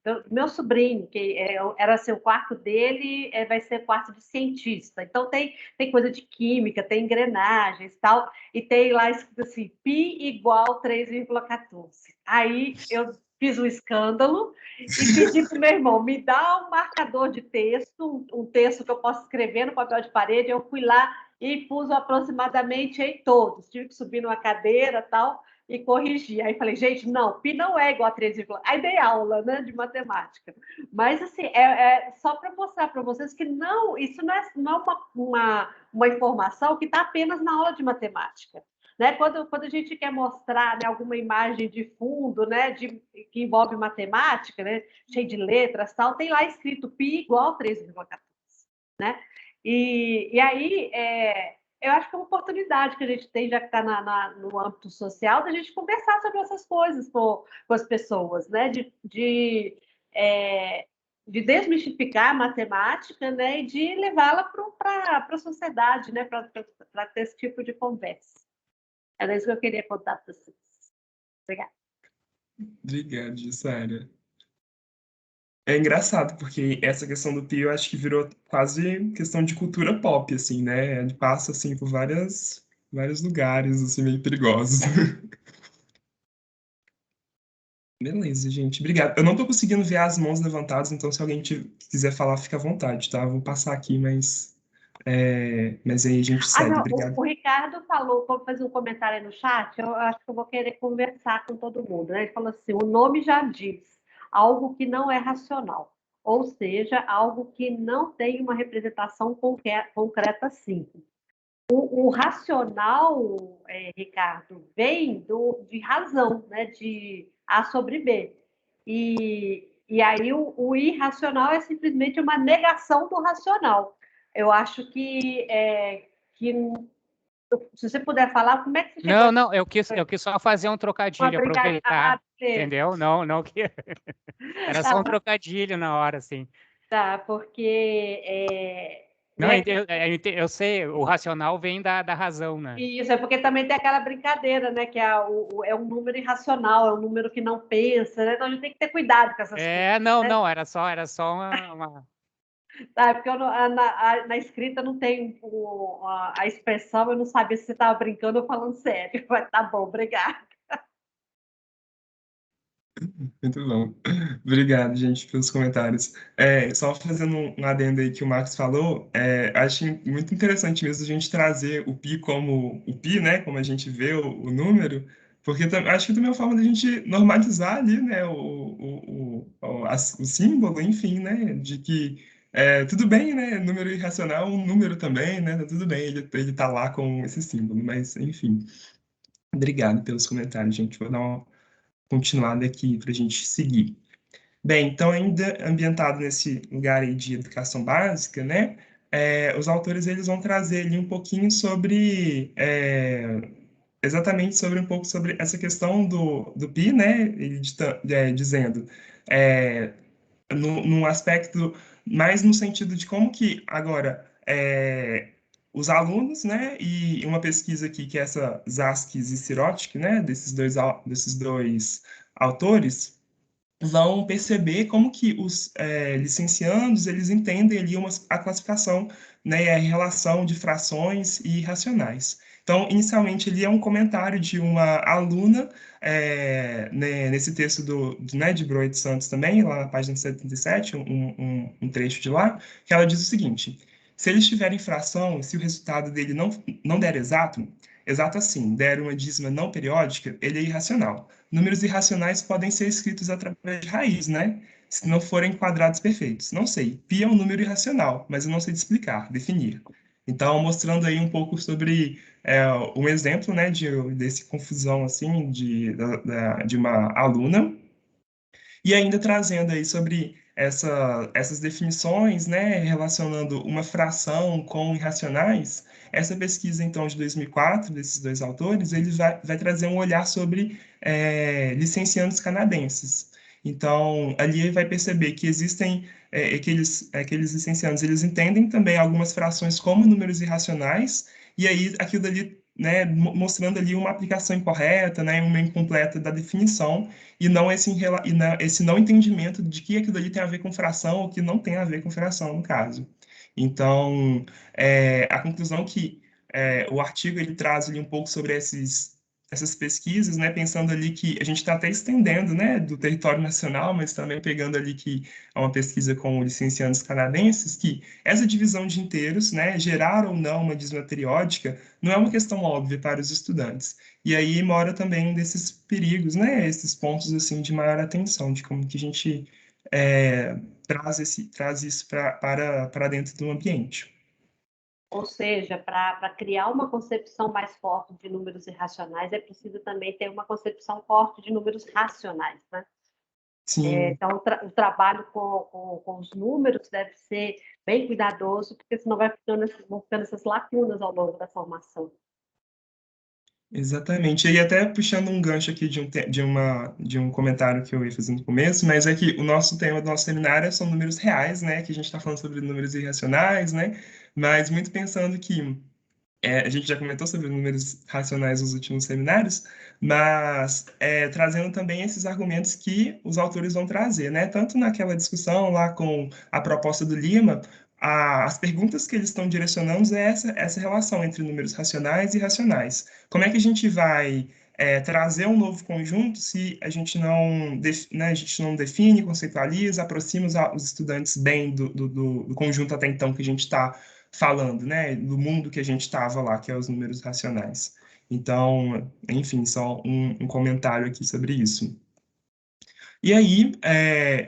do meu sobrinho, que era assim, o quarto dele vai ser quarto de cientista. Então tem coisa de química, tem engrenagens e tal, e tem lá escrito assim, π igual 3,14. Aí eu fiz um escândalo e pedi para o meu irmão, me dá um marcador de texto, um texto que eu possa escrever no papel de parede. Eu fui lá e pus aproximadamente em todos. Tive que subir numa cadeira e tal, e corrigir. Aí falei, gente, não, π não é igual a 3,14. Aí dei aula, né, de matemática. Mas, assim, só para mostrar para vocês que não, isso não é uma informação que está apenas na aula de matemática. Né? Quando a gente quer mostrar, né, alguma imagem de fundo, né, que envolve matemática, né, cheio de letras, tal, tem lá escrito π igual a 3,14. Né? E aí, eu acho que é uma oportunidade que a gente tem, já que está no âmbito social, da gente conversar sobre essas coisas com as pessoas, né? De desmistificar a matemática, né? E de levá-la para a sociedade, né? Para ter esse tipo de conversa. Era isso que eu queria contar para vocês. Obrigada. Obrigado, Jussara. É engraçado, porque essa questão do pi eu acho que virou quase questão de cultura pop, assim, né? Ele passa, assim, por vários lugares, assim, meio perigosos. Beleza, gente. Obrigado. Eu não tô conseguindo ver as mãos levantadas, então se alguém quiser falar, fica à vontade, tá? Eu vou passar aqui, mas aí a gente segue. Não, Obrigado. o Ricardo falou, vou fazer um comentário aí no chat, eu acho que eu vou querer conversar com todo mundo. Né? Ele falou assim, o nome já diz, algo que não é racional, ou seja, algo que não tem uma representação concreta simples. O racional, Ricardo, vem de razão, né? De A sobre B. E aí o irracional é simplesmente uma negação do racional. Eu acho que se você puder falar, como é que você chegou Não, eu quis só fazer um trocadilho, aproveitar, entendeu? Não que era só um trocadilho na hora, assim. Tá, porque não, eu sei, o racional vem da razão, né? Isso, é porque também tem aquela brincadeira, né? Que é um número irracional, é um número que não pensa, né? Então a gente tem que ter cuidado com essas coisas. Não, era só uma... Tá, porque na escrita não tem a expressão, eu não sabia se você estava brincando ou falando sério. Mas tá bom, obrigada. Muito bom. Obrigado, gente, pelos comentários. Só fazendo um adendo aí que o Marcos falou, acho muito interessante mesmo a gente trazer o pi como o pi, né? Como a gente vê o número, porque acho que também é uma forma da gente normalizar ali, né? O símbolo, enfim, né? De que tudo bem, né? Número irracional, um número também, né? Tá tudo bem, ele tá lá com esse símbolo, mas enfim. Obrigado pelos comentários, gente. Vou dar uma continuada aqui para a gente seguir. Bem, então, ainda ambientado nesse lugar aí de educação básica, né? Os autores eles vão trazer ali um pouquinho sobre exatamente sobre um pouco sobre essa questão do pi, né? Dizendo num aspecto mais no sentido de como que agora os alunos, né, e uma pesquisa aqui que é essa Zaskis e Sirotsky, né, desses dois autores, vão perceber como que os licenciandos eles entendem ali a classificação, né, e a relação de frações e racionais. Então, inicialmente, ele é um comentário de uma aluna, né, nesse texto né, de Broa de Santos também, lá na página 77, um trecho de lá, que ela diz o seguinte: se eles tiverem fração, se o resultado dele não der exato, exato assim, der uma dízima não periódica, ele é irracional. Números irracionais podem ser escritos através de raiz, né? Se não forem quadrados perfeitos. Não sei. Π é um número irracional, mas eu não sei explicar, definir. Então, mostrando aí um pouco sobre um exemplo, né, desse confusão, assim, de uma aluna, e ainda trazendo aí sobre essas definições, né, relacionando uma fração com irracionais, essa pesquisa, então, de 2004, desses dois autores, ele vai trazer um olhar sobre licenciandos canadenses. Então, ali vai perceber que existem aqueles licenciandos, eles entendem também algumas frações como números irracionais, e aí aquilo ali, né, mostrando ali uma aplicação incorreta, né, uma incompleta da definição, e não esse não entendimento de que aquilo ali tem a ver com fração ou que não tem a ver com fração, no caso. Então, a conclusão que o artigo ele traz ali um pouco sobre essas pesquisas, né, pensando ali que a gente está até estendendo, né, do território nacional, mas também pegando ali que é uma pesquisa com licenciados canadenses, que essa divisão de inteiros, né, gerar ou não uma dízima periódica, não é uma questão óbvia para os estudantes. E aí mora também um desses perigos, né, esses pontos assim de maior atenção, de como que a gente traz isso para dentro do ambiente. Ou seja, para criar uma concepção mais forte de números irracionais, é preciso também ter uma concepção forte de números racionais, né? Sim. Então, o trabalho com os números deve ser bem cuidadoso, porque senão vão ficando essas lacunas ao longo da formação. Exatamente. E até puxando um gancho aqui de um comentário que eu ia fazer no começo, mas é que o nosso tema do nosso seminário são números reais, né? Que a gente está falando sobre números irracionais, né? Mas muito pensando que a gente já comentou sobre números racionais nos últimos seminários, mas trazendo também esses argumentos que os autores vão trazer, né? Tanto naquela discussão lá com a proposta do Lima, as perguntas que eles estão direcionando é essa relação entre números racionais e irracionais. Como é que a gente vai trazer um novo conjunto se a gente né, a gente não define, conceitualiza, aproxima os estudantes bem do conjunto até então que a gente está falando, né, do mundo que a gente estava lá, que é os números racionais. Então, enfim, só um comentário aqui sobre isso. E aí,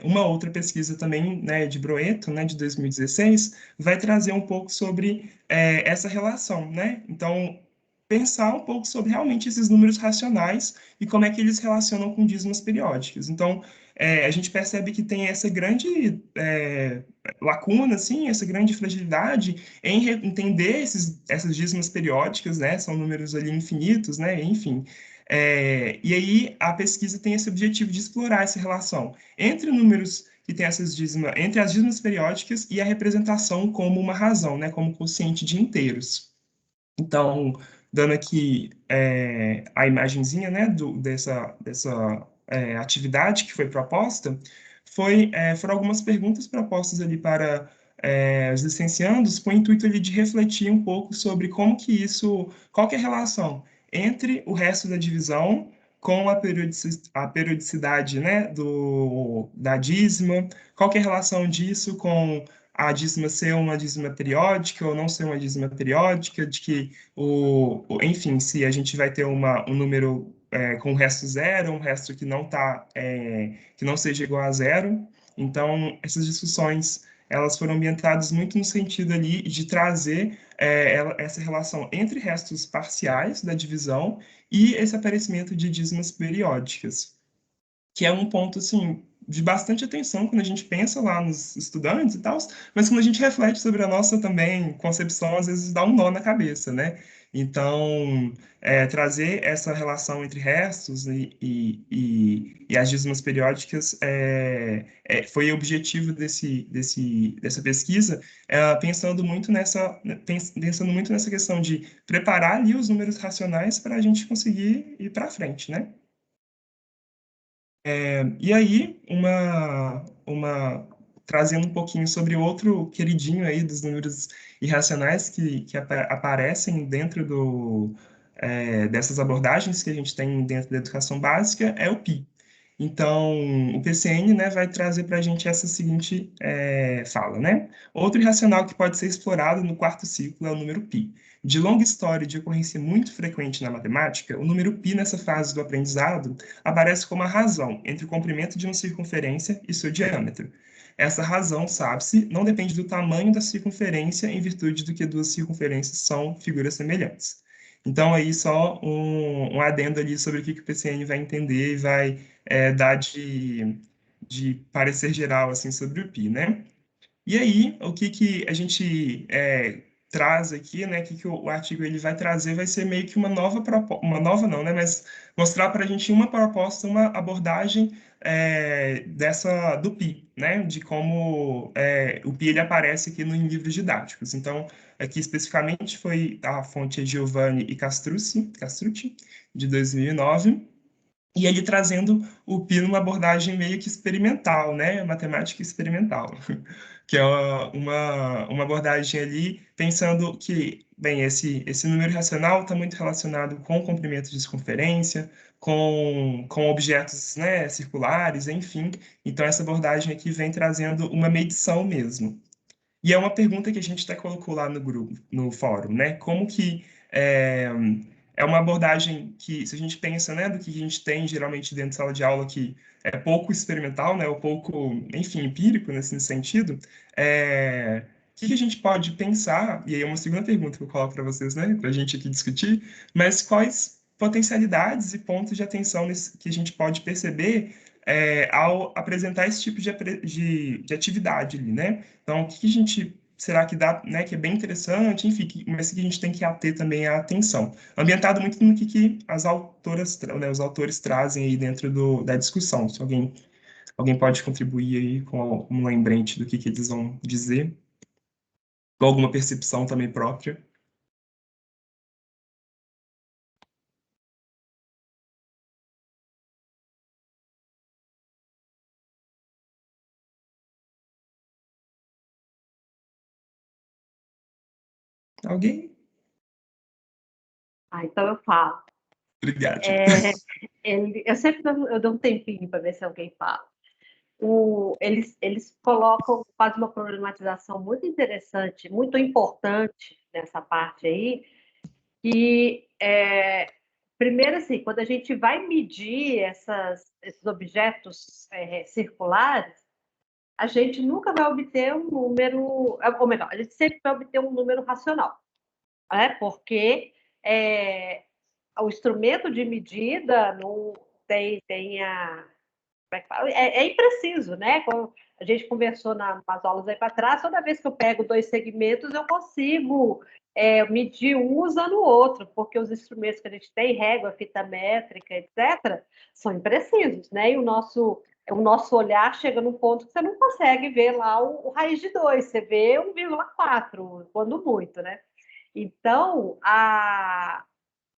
uma outra pesquisa também, né, de Broeto, né, de 2016, vai trazer um pouco sobre essa relação, né? Então, pensar um pouco sobre realmente esses números racionais e como é que eles relacionam com dízimas periódicas. Então, a gente percebe que tem essa grande lacuna, assim, essa grande fragilidade em entender essas dízimas periódicas, né? São números ali infinitos, né? Enfim. E aí a pesquisa tem esse objetivo de explorar essa relação entre números que têm entre as dízimas periódicas e a representação como uma razão, né? Como quociente de inteiros. Então, dando aqui a imagenzinha, né, dessa atividade que foi proposta, foram algumas perguntas propostas ali para os licenciandos, com o intuito ali de refletir um pouco sobre qual que é a relação entre o resto da divisão com a periodicidade, né, da dízima, qual que é a relação disso com a dízima ser uma dízima periódica ou não ser uma dízima periódica, de que enfim, se a gente vai ter um número com resto zero, um resto que que não seja igual a zero. Então, essas discussões elas foram ambientadas muito no sentido ali de trazer essa relação entre restos parciais da divisão e esse aparecimento de dízimas periódicas, que é um ponto assim de bastante atenção quando a gente pensa lá nos estudantes e tal, mas quando a gente reflete sobre a nossa também concepção, às vezes dá um nó na cabeça, né? Então, trazer essa relação entre restos e as dízimas periódicas foi o objetivo dessa pesquisa, pensando muito nessa questão de preparar ali os números racionais para a gente conseguir ir para frente, né? E aí, trazendo um pouquinho sobre outro queridinho aí dos números irracionais que aparecem dentro dessas abordagens que a gente tem dentro da educação básica, é o pi. Então, o PCN, né, vai trazer para a gente essa seguinte fala, né? Outro irracional que pode ser explorado no quarto ciclo é o número π. de longa história de ocorrência muito frequente na matemática, o número π nessa fase do aprendizado aparece como a razão entre o comprimento de uma circunferência e seu diâmetro. Essa razão, sabe-se, não depende do tamanho da circunferência em virtude do que duas circunferências são figuras semelhantes. Então, aí só um adendo ali sobre o que o PCN vai entender e vai dar de parecer geral assim, sobre o π, né? E aí, o que a gente traz aqui, né, que o artigo ele vai trazer, vai ser meio que uma nova proposta, uma nova não, né, mas mostrar para a gente uma proposta, uma abordagem do π, né, de como o π ele aparece aqui em livros didáticos. Então, aqui especificamente foi a fonte Giovanni e Castrucci, de 2009, e ele trazendo o π numa abordagem meio que experimental, né, matemática experimental. Que é uma abordagem ali pensando que, bem, esse número racional está muito relacionado com o comprimento de circunferência, com objetos, né, circulares, enfim. Então, essa abordagem aqui vem trazendo uma medição mesmo. E é uma pergunta que a gente até colocou lá no grupo, no fórum, né? Como que é uma abordagem que, se a gente pensa, né, do que a gente tem geralmente dentro de sala de aula, que é pouco experimental, né, ou pouco, enfim, empírico nesse sentido, o que a gente pode pensar, e aí é uma segunda pergunta que eu coloco para vocês, né, para a gente aqui discutir, mas quais potencialidades e pontos de atenção que a gente pode perceber ao apresentar esse tipo de atividade ali, né? Então, o que a gente será que dá, né, que é bem interessante, enfim, mas que a gente tem que ater também a atenção. Ambientado muito no que as autoras, né, os autores trazem aí dentro da discussão. Se alguém pode contribuir aí com um lembrete do que eles vão dizer, ou alguma percepção também própria. Alguém? Então eu falo. Obrigado. Eu sempre dou um tempinho para ver se alguém fala. Eles colocam, faz uma problematização muito interessante, muito importante nessa parte aí, que primeiro assim, quando a gente vai medir esses objetos circulares, a gente nunca vai obter um número, ou melhor, a gente sempre vai obter um número racional, né? Porque o instrumento de medida não tem impreciso, né? Como a gente conversou nas aulas aí para trás, toda vez que eu pego dois segmentos, eu consigo medir um usando o outro, porque os instrumentos que a gente tem, régua, fita métrica, etc., são imprecisos, né? E o nosso olhar chega num ponto que você não consegue ver lá o raiz de 2, você vê 1,4, quando muito, né? Então,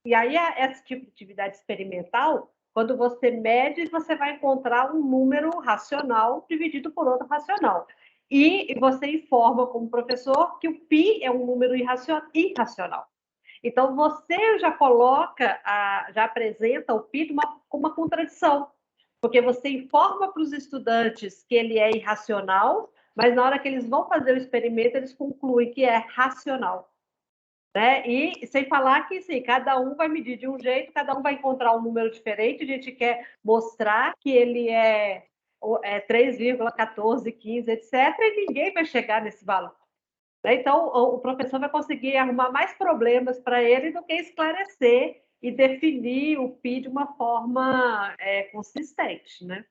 e aí esse tipo de atividade experimental, quando você mede, você vai encontrar um número racional dividido por outro racional. E você informa como professor que o π é um número irracional. Então, você já já apresenta o π com uma contradição, porque você informa para os estudantes que ele é irracional, mas na hora que eles vão fazer o experimento, eles concluem que é racional. Né? E sem falar que sim, cada um vai medir de um jeito, cada um vai encontrar um número diferente, a gente quer mostrar que ele é 3,1415, etc., e ninguém vai chegar nesse valor. Né? Então, o professor vai conseguir arrumar mais problemas para ele do que esclarecer e definir o π de uma forma consistente. Né?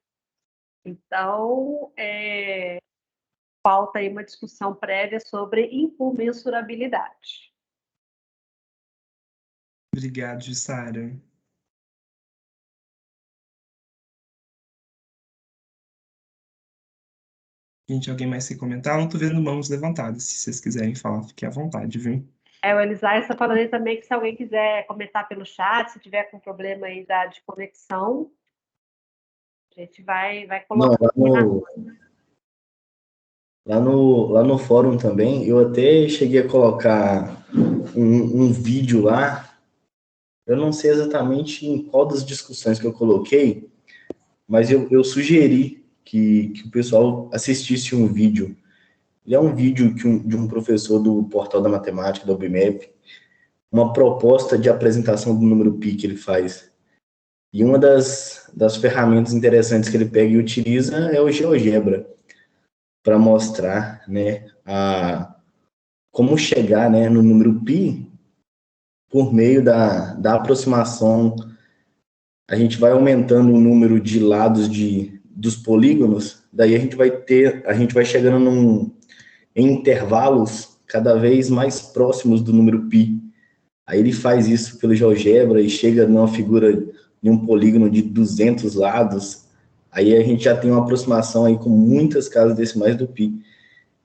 Então, falta aí uma discussão prévia sobre incomensurabilidade. Obrigado, Jussara. Gente, alguém mais quer comentar? Eu não tô vendo mãos levantadas. Se vocês quiserem falar, fiquem à vontade, viu? O Elisai está falando aí também que se alguém quiser comentar pelo chat, se tiver com problema aí de conexão, a gente vai colocar. Lá no fórum também, eu até cheguei a colocar um vídeo lá. Eu não sei exatamente em qual das discussões que eu coloquei, mas eu sugeri que o pessoal assistisse um vídeo. Ele é um vídeo de um professor do Portal da Matemática, da UBMEP, uma proposta de apresentação do número π que ele faz. E uma das ferramentas interessantes que ele pega e utiliza é o GeoGebra, para mostrar, né, como chegar, né, no número π por meio da aproximação. A gente vai aumentando o número de lados dos polígonos, daí a gente vai chegando em intervalos cada vez mais próximos do número π. Aí ele faz isso pelo GeoGebra e chega numa figura de um polígono de 200 lados. Aí a gente já tem uma aproximação aí com muitas casas decimais do π.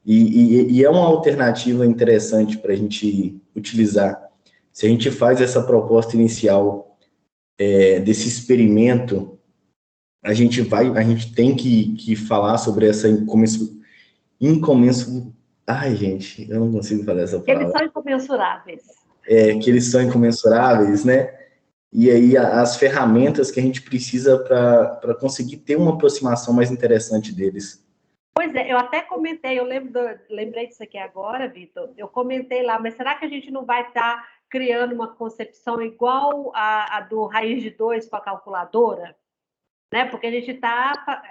E é uma alternativa interessante para a gente utilizar. Se a gente faz essa proposta inicial desse experimento, a gente tem que falar sobre essa incomensurável. Ai, gente, eu não consigo falar essa palavra. Eles são incomensuráveis. Que eles são incomensuráveis, né? E aí as ferramentas que a gente precisa para conseguir ter uma aproximação mais interessante deles. Pois é, eu até comentei, lembrei disso aqui agora, Vitor, eu comentei lá, mas será que a gente não vai estar criando uma concepção igual a do raiz de 2 com a calculadora? Né? Porque a gente está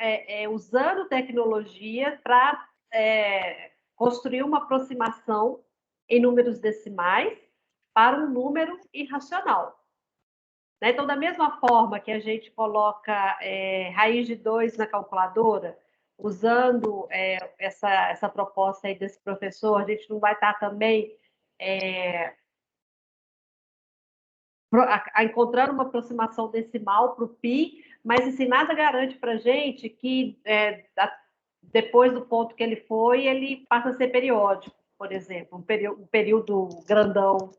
usando tecnologia para construir uma aproximação em números decimais para um número irracional. Né? Então, da mesma forma que a gente coloca raiz de 2 na calculadora, usando essa proposta aí desse professor, a gente não vai estar também encontrando uma aproximação decimal para o π, mas assim, nada garante para a gente que depois do ponto que ele foi, ele passa a ser periódico, por exemplo, um período grandão.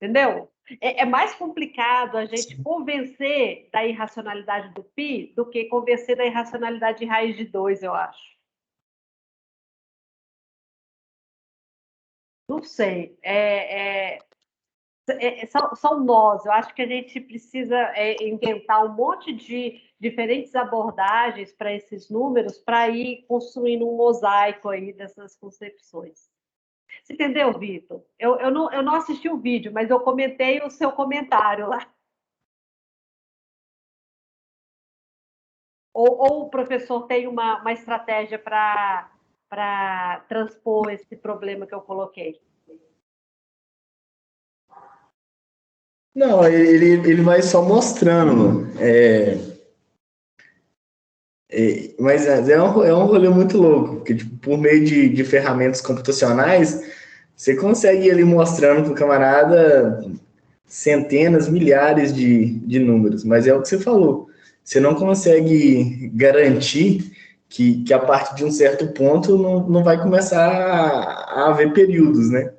Entendeu? É mais complicado a gente convencer da irracionalidade do π do que convencer da irracionalidade de raiz de 2, eu acho. Não sei. São nós. Eu acho que a gente precisa inventar um monte de diferentes abordagens para esses números para ir construindo um mosaico aí dessas concepções. Você entendeu, Vitor? Eu não assisti o vídeo, mas eu comentei o seu comentário lá. Ou o professor tem uma estratégia para transpor esse problema que eu coloquei? Não, ele vai só mostrando. Mas é um rolê muito louco, porque tipo, por meio de ferramentas computacionais, você consegue ir ali mostrando para o camarada centenas, milhares de números, mas é o que você falou, você não consegue garantir que a partir de um certo ponto não vai começar a haver períodos, né?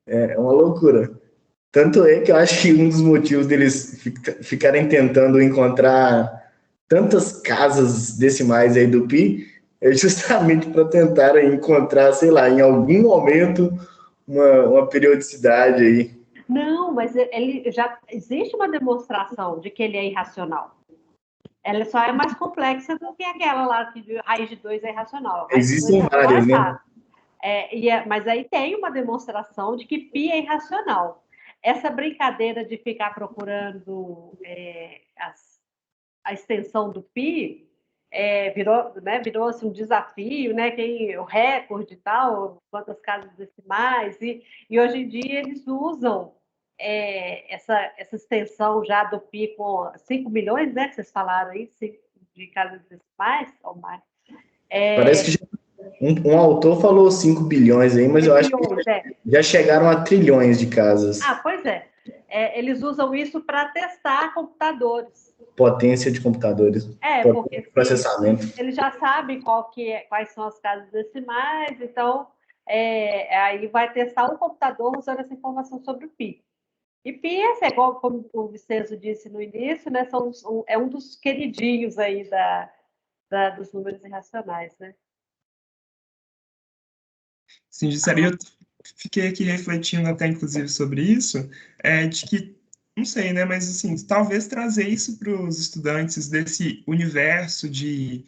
É uma loucura. Tanto é que eu acho que um dos motivos deles ficarem tentando encontrar tantas casas decimais aí do π é justamente para tentar encontrar, sei lá, em algum momento, uma periodicidade aí. Não, mas ele já existe uma demonstração de que ele é irracional. Ela só é mais complexa do que aquela lá que raiz de 2 é irracional. Existem várias, né? Mas aí tem uma demonstração de que π é irracional. Essa brincadeira de ficar procurando a extensão do π virou assim, um desafio, né? O recorde e tal, quantas casas decimais, e hoje em dia eles usam essa extensão já do π com 5 milhões, né? Que vocês falaram aí, de casas decimais ou mais. Parece que um autor falou 5 bilhões aí, mas eu acho que já chegaram a trilhões de casas. Ah, pois é. Eles usam isso para testar computadores. Potência de computadores. Porque processamento. Eles já sabem quais são as casas decimais, então aí vai testar um computador usando essa informação sobre o π. E π, igual como o Vicenzo disse no início, né, é um dos queridinhos aí dos números irracionais, né? Sim, eu fiquei aqui refletindo até, inclusive, sobre isso, de que, não sei, né, mas, assim, talvez trazer isso para os estudantes desse universo de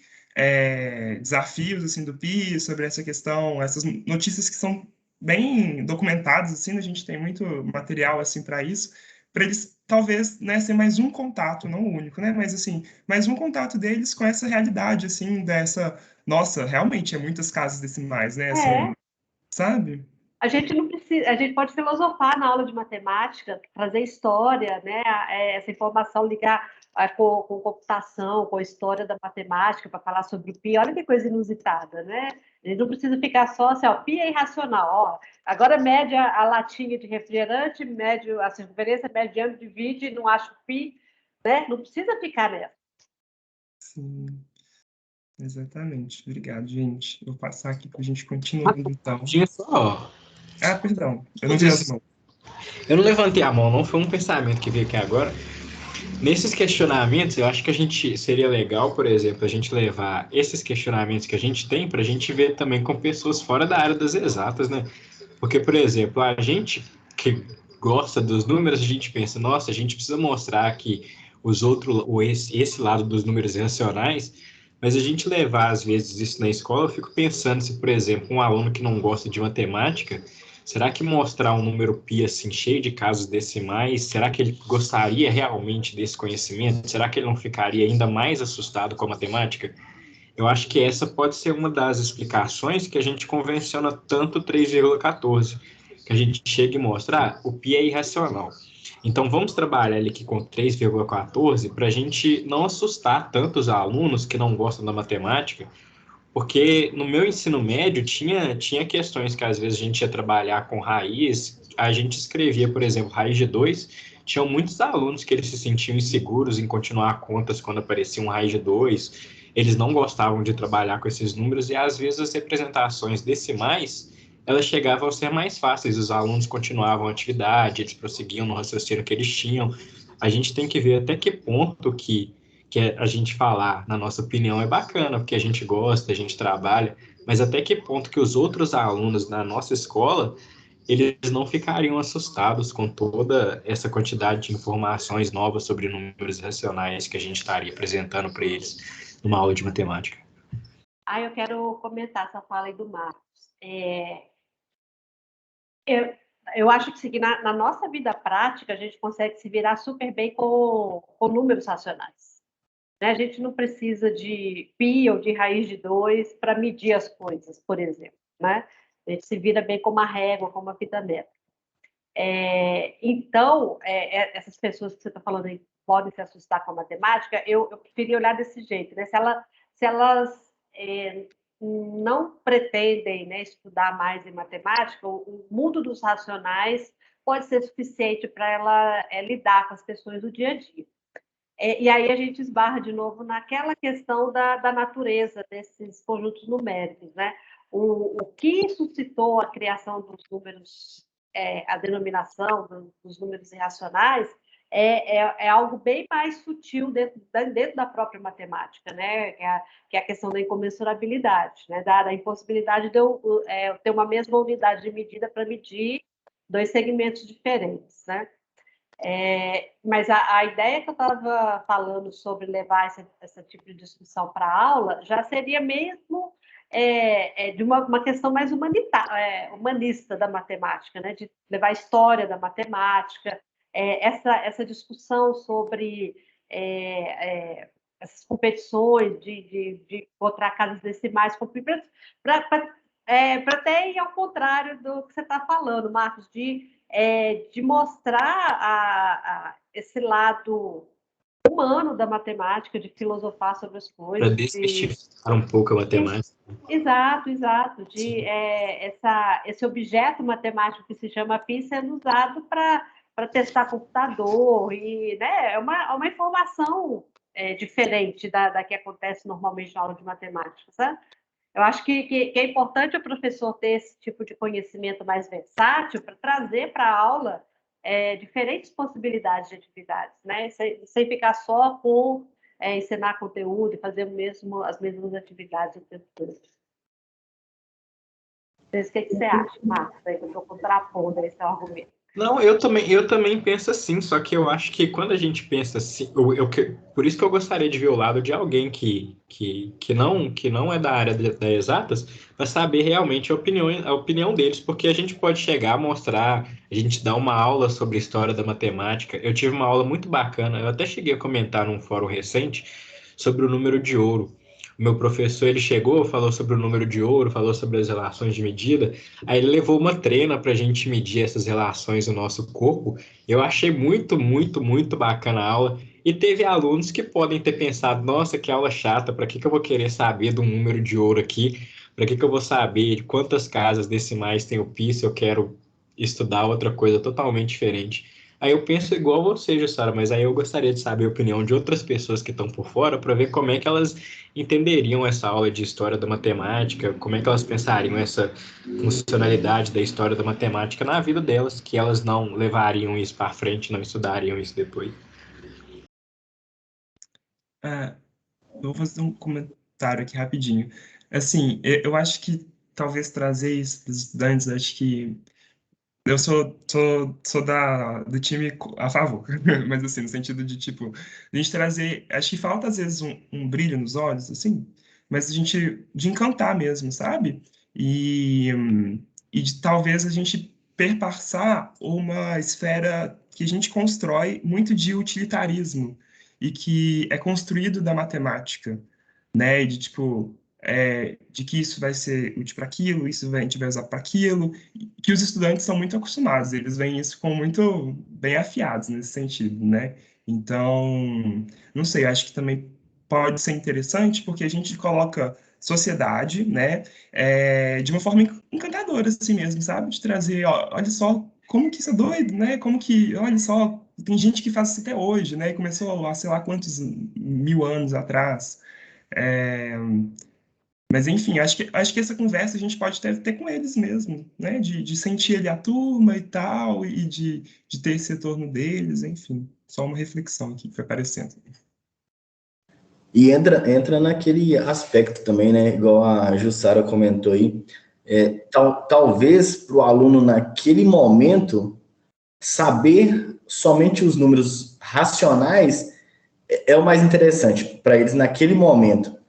desafios, assim, do PI, sobre essa questão, essas notícias que são bem documentados, assim, a gente tem muito material, assim, para isso, para eles, talvez, né, ser mais um contato, não o único, né, mas, assim, mais um contato deles com essa realidade, assim, dessa, nossa, realmente, é muitas casas decimais, né, assim, É, sabe? a gente não precisa, a gente pode filosofar na aula de matemática, trazer história, né? Essa informação ligar com computação, com a história da matemática para falar sobre o pi. Olha que coisa inusitada, né? A gente não precisa ficar só assim, ó, pi é irracional. Ó, agora mede a latinha de refrigerante, mede a circunferência, mede diâmetro, divide, não acha o pi, né? Não precisa ficar nessa. Sim, exatamente. Obrigado, gente. Vou passar aqui para a gente continuar, então. Tinha só. Ah, perdão, eu não vi as mãos. Eu não levantei a mão, não. Foi um pensamento que veio aqui agora. Nesses questionamentos, eu acho que a gente seria legal, por exemplo, a gente levar esses questionamentos que a gente tem para a gente ver também com pessoas fora da área das exatas, né? Porque, por exemplo, a gente que gosta dos números, a gente pensa, nossa, a gente precisa mostrar que os outros, esse lado dos números racionais, mas a gente levar, às vezes, isso na escola, eu fico pensando se, por exemplo, um aluno que não gosta de matemática, será que mostrar um número pi assim, cheio de casos decimais, será que ele gostaria realmente desse conhecimento? Será que ele não ficaria ainda mais assustado com a matemática? Eu acho que essa pode ser uma das explicações que a gente convenciona tanto 3,14, que a gente chega e mostra, o pi é irracional. Então vamos trabalhar ele aqui com 3,14 para a gente não assustar tanto os alunos que não gostam da matemática, porque no meu ensino médio tinha questões que às vezes a gente ia trabalhar com raiz, a gente escrevia, por exemplo, raiz de 2, tinham muitos alunos que eles se sentiam inseguros em continuar contas quando aparecia um raiz de 2, eles não gostavam de trabalhar com esses números e às vezes as representações decimais, elas chegavam a ser mais fáceis, os alunos continuavam a atividade, eles prosseguiam no raciocínio que eles tinham. A gente tem que ver até que ponto que a gente falar, na nossa opinião, é bacana, porque a gente gosta, a gente trabalha, mas até que ponto que os outros alunos da nossa escola, eles não ficariam assustados com toda essa quantidade de informações novas sobre números racionais que a gente estaria apresentando para eles numa aula de matemática. Eu quero comentar essa fala aí do Marcos. Eu acho que na nossa vida prática a gente consegue se virar super bem com números racionais. Né? A gente não precisa de pi ou de raiz de 2 para medir as coisas, por exemplo. Né? A gente se vira bem com uma régua, com uma fita métrica. Então, essas pessoas que você está falando aí podem se assustar com a matemática, eu preferia olhar desse jeito. Né? Se elas não pretendem, né, estudar mais em matemática, o mundo dos racionais pode ser suficiente para ela lidar com as questões do dia a dia. E aí a gente esbarra de novo naquela questão da natureza desses conjuntos numéricos. Né? O que suscitou a criação dos números, a denominação dos números irracionais, é algo bem mais sutil dentro da própria matemática, né? Que é a questão da incomensurabilidade, né? Da impossibilidade de eu ter uma mesma unidade de medida para medir dois segmentos diferentes. Né? Mas a ideia que eu estava falando sobre levar esse tipo de discussão para a aula já seria mesmo de uma questão mais humanista da matemática, né? De levar a história da matemática, essa discussão sobre essas competições de encontrar casas decimais, para até ir ao contrário do que você está falando, Marcos, de mostrar esse lado humano da matemática, de filosofar sobre as Para coisas. desmistificar um pouco a matemática. Exato. Esse objeto matemático que se chama pi sendo usado para testar computador, e né, é uma informação diferente da que acontece normalmente na aula de matemática, sabe? Eu acho que é importante o professor ter esse tipo de conhecimento mais versátil para trazer para a aula diferentes possibilidades de atividades, né? Sem ficar só com ensinar conteúdo e fazer as mesmas atividades o tempo todo. O que você acha, Marcos? Aí eu estou contrapondo esse argumento. Não, eu também penso assim, só que eu acho que quando a gente pensa assim, por isso que eu gostaria de ver o lado de alguém que não é da área da exatas, para saber realmente a opinião deles, porque a gente pode chegar a mostrar, a gente dá uma aula sobre história da matemática. Eu tive uma aula muito bacana, eu até cheguei a comentar num fórum recente sobre o número de ouro. O meu professor, ele chegou, falou sobre o número de ouro, falou sobre as relações de medida. Aí ele levou uma trena para a gente medir essas relações no nosso corpo. Eu achei muito, muito, muito bacana a aula. E teve alunos que podem ter pensado: nossa, que aula chata, para que que eu vou querer saber do número de ouro aqui? Para que que eu vou saber de quantas casas decimais tem o pi se eu quero estudar outra coisa totalmente diferente? Aí eu penso igual você, Jussara, mas aí eu gostaria de saber a opinião de outras pessoas que estão por fora para ver como é que elas entenderiam essa aula de história da matemática, como é que elas pensariam essa funcionalidade da história da matemática na vida delas, que elas não levariam isso para frente, não estudariam isso depois. Ah, eu vou fazer um comentário aqui rapidinho. Assim, eu acho que talvez trazer isso dos estudantes, acho que eu sou do time a favor, mas assim, no sentido de, tipo, a gente trazer, acho que falta às vezes um brilho nos olhos, assim, mas a gente, de encantar mesmo, sabe? E de talvez a gente perpassar uma esfera que a gente constrói muito de utilitarismo e que é construído da matemática, né? E de, tipo, de que isso vai ser útil para aquilo, a gente vai usar para aquilo, que os estudantes são muito acostumados, eles veem isso como muito bem afiados nesse sentido, né? Então, não sei, acho que também pode ser interessante porque a gente coloca sociedade, né, de uma forma encantadora, assim mesmo, sabe? De trazer, ó, olha só como que isso é doido, né? Como que, olha só, tem gente que faz isso até hoje, né? E começou há sei lá quantos mil anos atrás. É, mas, enfim, acho que essa conversa a gente pode ter com eles mesmo, né? De sentir ali a turma e tal, e de ter esse retorno deles, enfim. Só uma reflexão aqui que foi aparecendo. E entra naquele aspecto também, né? Igual a Jussara comentou aí. Talvez para o aluno, naquele momento, saber somente os números racionais é o mais interessante para eles naquele momento.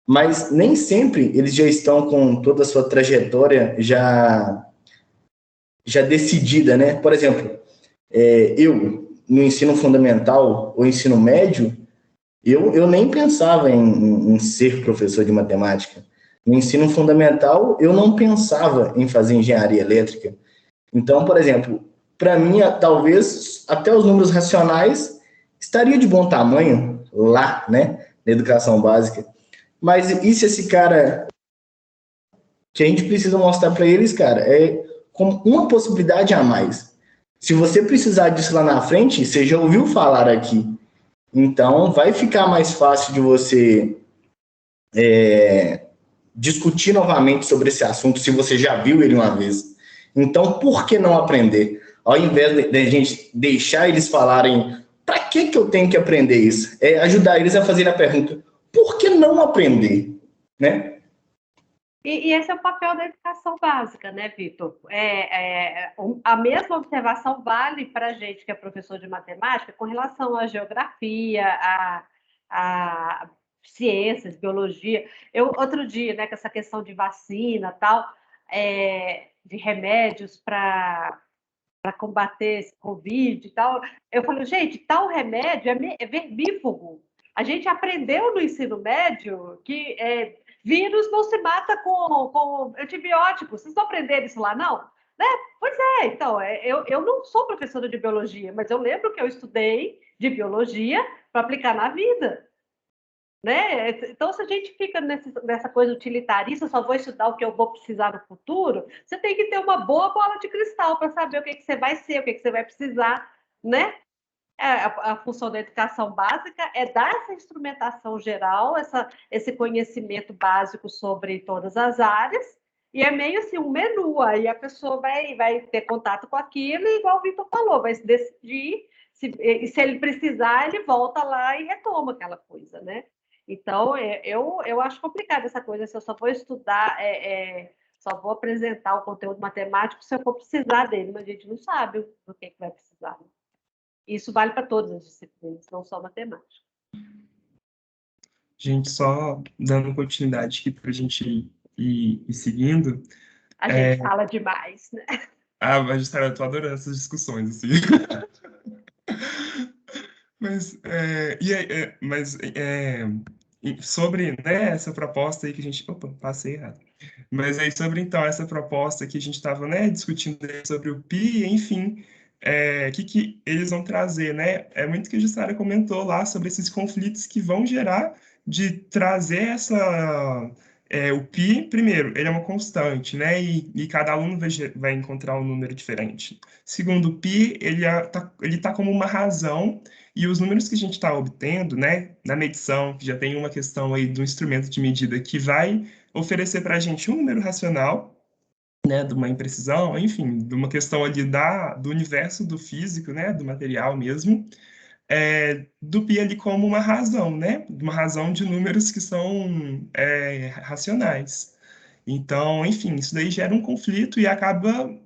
Mas nem sempre eles já estão com toda a sua trajetória já decidida, né? Por exemplo, eu, no ensino fundamental ou ensino médio, eu nem pensava em ser professor de matemática. No ensino fundamental, eu não pensava em fazer engenharia elétrica. Então, por exemplo, para mim, talvez até os números racionais estariam de bom tamanho lá, né, na educação básica. Mas e se esse cara, que a gente precisa mostrar para eles, cara, é como uma possibilidade a mais. Se você precisar disso lá na frente, você já ouviu falar aqui. Então, vai ficar mais fácil de você discutir novamente sobre esse assunto, se você já viu ele uma vez. Então, por que não aprender? Ao invés de a gente deixar eles falarem, para que eu tenho que aprender isso? É ajudar eles a fazerem a pergunta, por que não aprender? Né? E esse é o papel da educação básica, né, Vitor? A mesma observação vale para a gente que é professor de matemática com relação à geografia, a ciências, biologia. Outro dia, né, com essa questão de vacina tal, de remédios para combater esse Covid e tal, eu falei, gente, tal remédio é vermífugo. A gente aprendeu no ensino médio que vírus não se mata com antibióticos. Vocês não aprenderam isso lá, não? Né? Pois é, então, eu não sou professora de biologia, mas eu lembro que eu estudei de biologia para aplicar na vida. Né? Então, se a gente fica nessa coisa utilitarista, só vou estudar o que eu vou precisar no futuro, você tem que ter uma boa bola de cristal para saber o que você vai ser, o que você vai precisar, né? A função da educação básica é dar essa instrumentação geral, esse conhecimento básico sobre todas as áreas, e é meio assim um menu, aí a pessoa vai ter contato com aquilo, e igual o Vitor falou, vai se decidir, e se ele precisar, ele volta lá e retoma aquela coisa, né? Então, eu acho complicado essa coisa, se eu só vou estudar só vou apresentar o conteúdo matemático se eu for precisar dele, mas a gente não sabe do que vai precisar. Né? Isso vale para todas as disciplinas, não só matemática. Gente, só dando continuidade aqui para a gente ir seguindo. A gente fala demais, né? Magistério, eu tô adorando essas discussões, assim. Sobre, né, essa proposta aí que a gente... Opa, passei errado. Mas aí sobre, então, essa proposta que a gente estava, né, discutindo sobre o PI, enfim, o que eles vão trazer, né? É muito que a Jussara comentou lá sobre esses conflitos que vão gerar de trazer o PI, primeiro, ele é uma constante, né? E cada aluno vai encontrar um número diferente. Segundo, o PI, ele tá como uma razão, e os números que a gente está obtendo, né, na medição, que já tem uma questão aí do instrumento de medida que vai oferecer para a gente um número racional, né, de uma imprecisão, enfim, de uma questão ali do universo do físico, né, do material mesmo, do pi ali como uma razão, né, uma razão de números que são racionais. Então, enfim, isso daí gera um conflito e acaba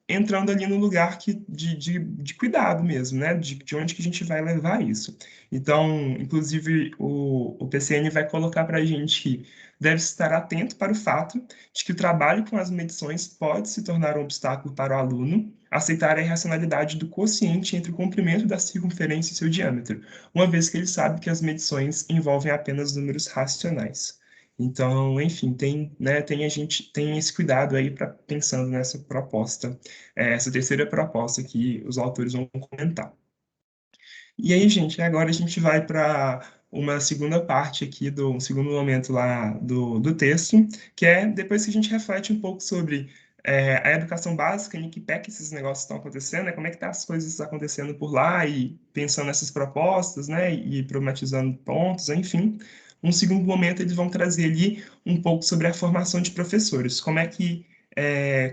entrando ali no lugar de cuidado mesmo, né? De onde que a gente vai levar isso. Então, inclusive, o PCN vai colocar para a gente que deve estar atento para o fato de que o trabalho com as medições pode se tornar um obstáculo para o aluno aceitar a irracionalidade do quociente entre o comprimento da circunferência e seu diâmetro, uma vez que ele sabe que as medições envolvem apenas números racionais. Então, enfim, a gente tem esse cuidado aí para pensando nessa proposta, essa terceira proposta que os autores vão comentar. E aí, gente, agora a gente vai para uma segunda parte aqui um segundo momento lá do texto, que é depois que a gente reflete um pouco sobre a educação básica, em que pé que esses negócios estão acontecendo, né? Como é que tá as coisas acontecendo por lá e pensando nessas propostas, né? E problematizando pontos, enfim. Um segundo momento, eles vão trazer ali um pouco sobre a formação de professores. Como é que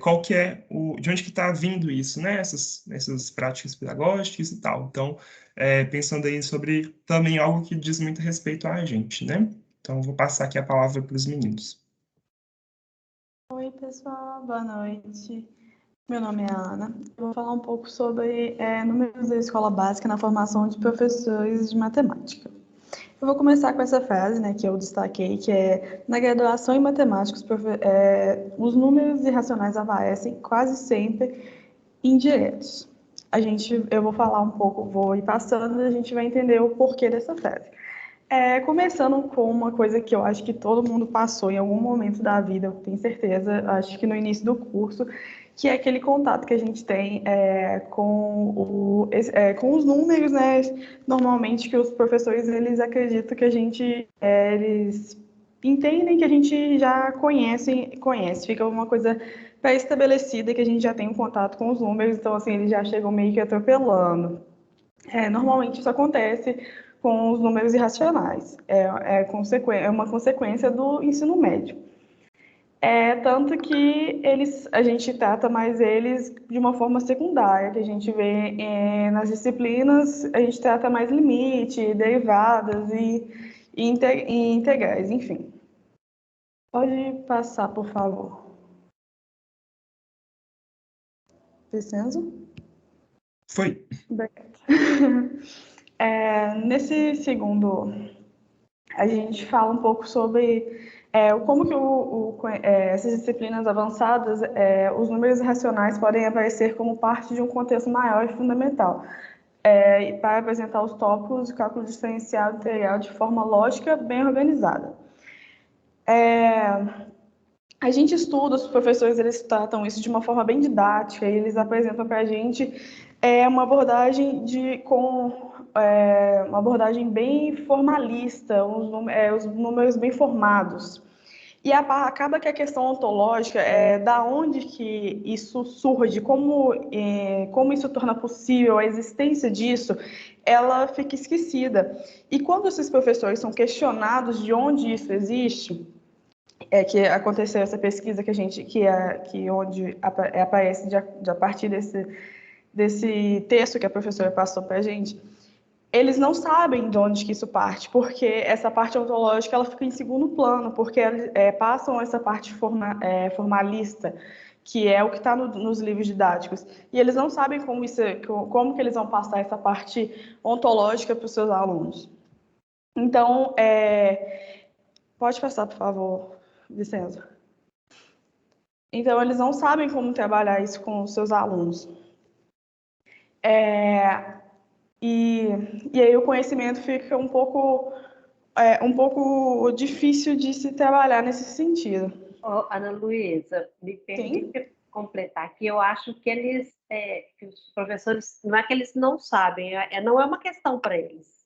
qual que é de onde que está vindo isso, né? Essas práticas pedagógicas e tal. Então, pensando aí sobre também algo que diz muito respeito a gente, né? Então, vou passar aqui a palavra para os meninos. Oi, pessoal, boa noite. Meu nome é Ana. Eu vou falar um pouco sobre números da escola básica na formação de professores de matemática. Eu vou começar com essa frase, né, que eu destaquei, que é: na graduação em matemática, os números irracionais aparecem quase sempre indiretos. Eu vou falar um pouco, vou ir passando e a gente vai entender o porquê dessa frase. Começando com uma coisa que eu acho que todo mundo passou em algum momento da vida, eu tenho certeza, acho que no início do curso, que é aquele contato que a gente tem com os números, né? Normalmente que os professores, eles acreditam que eles entendem que a gente já conhece, fica uma coisa pré-estabelecida que a gente já tem um contato com os números, então assim, eles já chegam meio que atropelando. Normalmente isso acontece com os números irracionais, é uma consequência do ensino médio. Tanto que a gente trata mais eles de uma forma secundária, que a gente vê nas disciplinas, a gente trata mais limite, derivadas e integrais, enfim. Pode passar, por favor. Vincenzo? Foi. Nesse segundo, a gente fala um pouco sobre como que essas disciplinas avançadas, os números racionais podem aparecer como parte de um contexto maior e fundamental, para apresentar os tópicos de cálculo diferencial integral de forma lógica, bem organizada. A gente estuda, os professores, eles tratam isso de uma forma bem didática, e eles apresentam para a gente uma abordagem uma abordagem bem formalista, os números bem formados. E acaba que a questão ontológica, da onde que isso surge, como isso torna possível a existência disso, ela fica esquecida. E quando esses professores são questionados de onde isso existe, que aconteceu essa pesquisa onde aparece a partir desse texto que a professora passou para a gente, eles não sabem de onde que isso parte, porque essa parte ontológica ela fica em segundo plano, porque passam essa parte formalista, que é o que está nos livros didáticos, e eles não sabem como que eles vão passar essa parte ontológica para os seus alunos. Então, pode passar, por favor, Vicenzo. Então, eles não sabem como trabalhar isso com os seus alunos. E aí o conhecimento fica um pouco difícil de se trabalhar nesse sentido. Ana Luísa, me permite completar aqui. Eu acho que que os professores, não é que eles não sabem, não é uma questão para eles.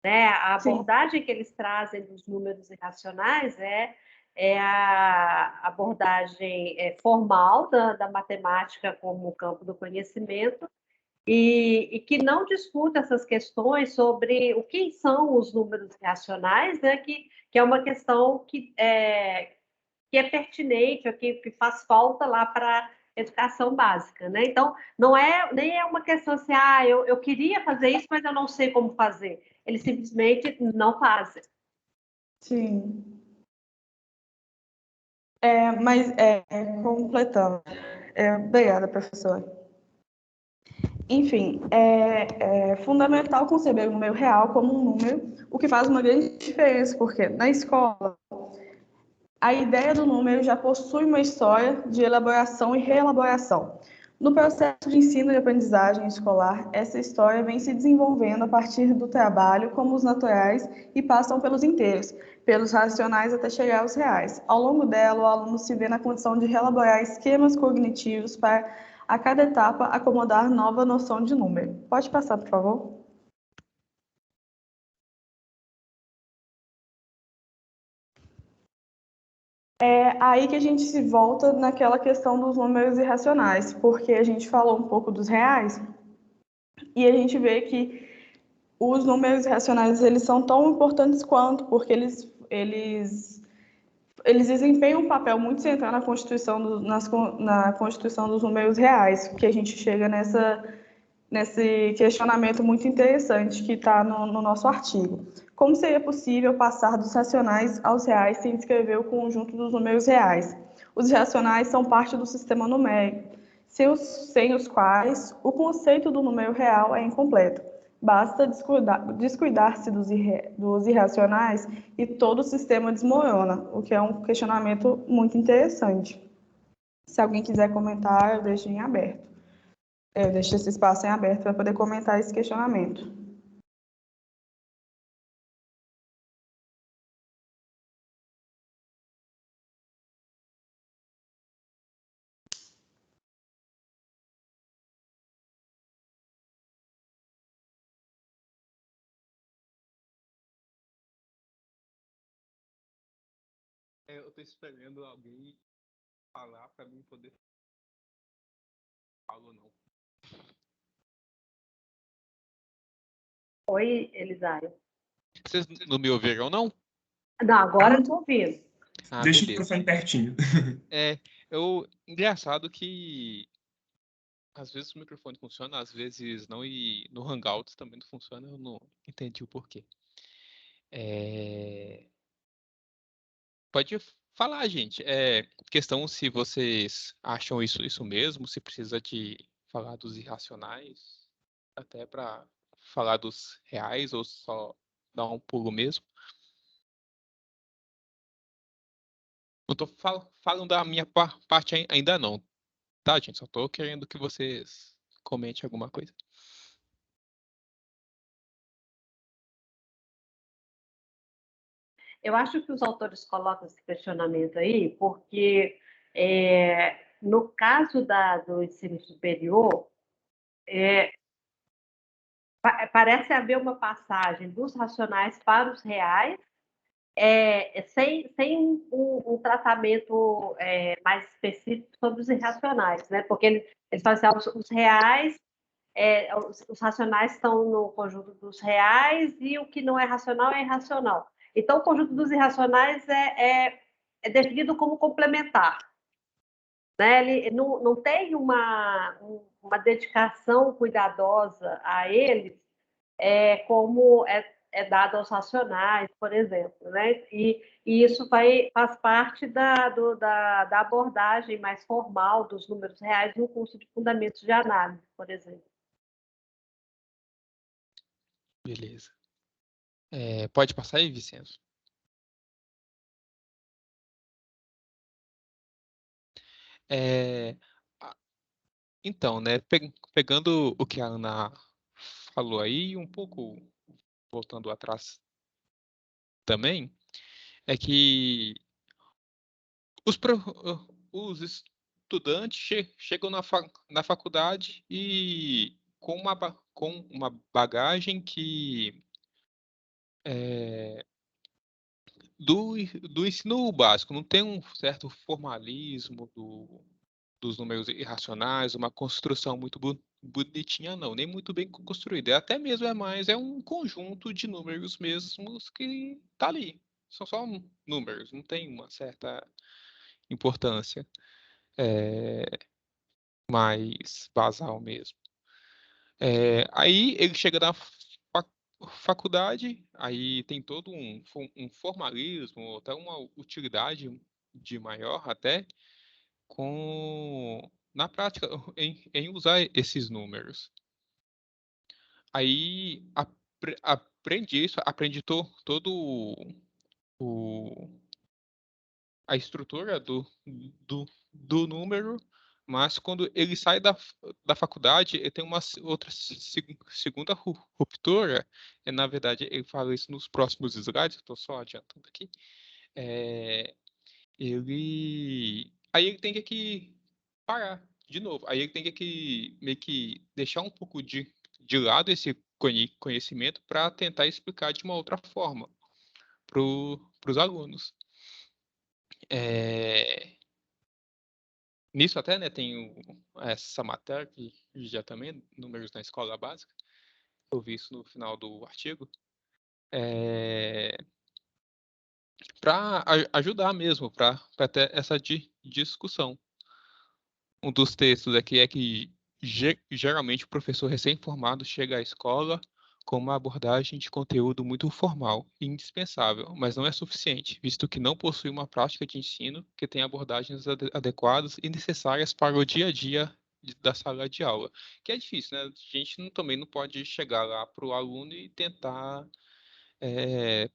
Né? A abordagem que eles trazem dos números irracionais é a abordagem formal da matemática como campo do conhecimento, e que não discute essas questões sobre o que são os números racionais, né? que é uma questão que é pertinente, que faz falta lá para educação básica. Né? Então, nem é uma questão assim, eu queria fazer isso, mas eu não sei como fazer. Eles simplesmente não fazem. Sim. Mas, completando. Obrigada, professora. Enfim, é fundamental conceber o número real como um número, o que faz uma grande diferença, porque na escola a ideia do número já possui uma história de elaboração e reelaboração. No processo de ensino e aprendizagem escolar, essa história vem se desenvolvendo a partir do trabalho como os naturais e passam pelos inteiros, pelos racionais até chegar aos reais. Ao longo dela, o aluno se vê na condição de reelaborar esquemas cognitivos para, a cada etapa, acomodar nova noção de número. Pode passar, por favor? É aí que a gente se volta naquela questão dos números irracionais, porque a gente falou um pouco dos reais e a gente vê que os números irracionais eles são tão importantes quanto, porque eles desempenham um papel muito central na na constituição dos números reais, que a gente chega nesse questionamento muito interessante que está no nosso artigo. Como seria possível passar dos racionais aos reais sem descrever o conjunto dos números reais? Os racionais são parte do sistema numérico, sem os quais o conceito do número real é incompleto. Basta descuidar-se dos irracionais e todo o sistema desmorona, o que é um questionamento muito interessante. Se alguém quiser comentar, eu deixo em aberto. Eu deixo esse espaço em aberto para poder comentar esse questionamento. Eu estou esperando alguém falar para mim poder falar ou não. Oi, Elisário. Vocês não me ouviram, não? Não, agora eu estou ouvindo. Deixa o Beleza. microfone pertinho. Engraçado que às vezes o microfone funciona, às vezes não, e no Hangouts também não funciona, eu não entendi o porquê. Pode falar, gente. Questão se vocês acham isso mesmo, se precisa de falar dos irracionais, até para falar dos reais, ou só dar um pulo mesmo. Não tô falando da minha parte ainda não, tá, gente? Só tô querendo que vocês comentem alguma coisa. Eu acho que os autores colocam esse questionamento aí porque, no caso do ensino superior, parece haver uma passagem dos racionais para os reais, sem um tratamento mais específico sobre os irracionais, né? Porque eles falam assim, os reais, os racionais estão no conjunto dos reais e o que não é racional é irracional. Então, o conjunto dos irracionais é definido como complementar. Né? Ele não tem uma dedicação cuidadosa a eles como é dado aos racionais, por exemplo, né? E isso faz parte da abordagem mais formal dos números reais no curso de Fundamentos de Análise, por exemplo. Beleza. Pode passar aí, Vicenzo? Então, né, pegando o que a Ana falou aí, um pouco voltando atrás também, é que os estudantes chegam na faculdade e com uma bagagem que do ensino básico, não tem um certo formalismo dos números irracionais, uma construção muito bonitinha, não, nem muito bem construída. Até mesmo é um conjunto de números mesmos que tá ali. São só números, não tem uma certa importância mais basal mesmo. Aí ele chega na faculdade, aí tem todo um formalismo, até uma utilidade de maior até, na prática, em usar esses números. Aí aprende isso, aprende todo a estrutura do número, mas quando ele sai da faculdade, ele tem uma outra segunda ruptura, na verdade, ele fala isso nos próximos slides, estou só adiantando aqui, aí ele tem que parar de novo, aí ele tem que meio que deixar um pouco de lado esse conhecimento para tentar explicar de uma outra forma para os alunos. Nisso até, né, tem essa matéria que já também, números na escola básica, eu vi isso no final do artigo, para ajudar mesmo, para ter essa discussão. Um dos textos aqui é que geralmente o professor recém-formado chega à escola com uma abordagem de conteúdo muito formal e indispensável, mas não é suficiente, visto que não possui uma prática de ensino que tenha abordagens adequadas e necessárias para o dia a dia da sala de aula. Que é difícil, né? A gente também não pode chegar lá para o aluno e tentar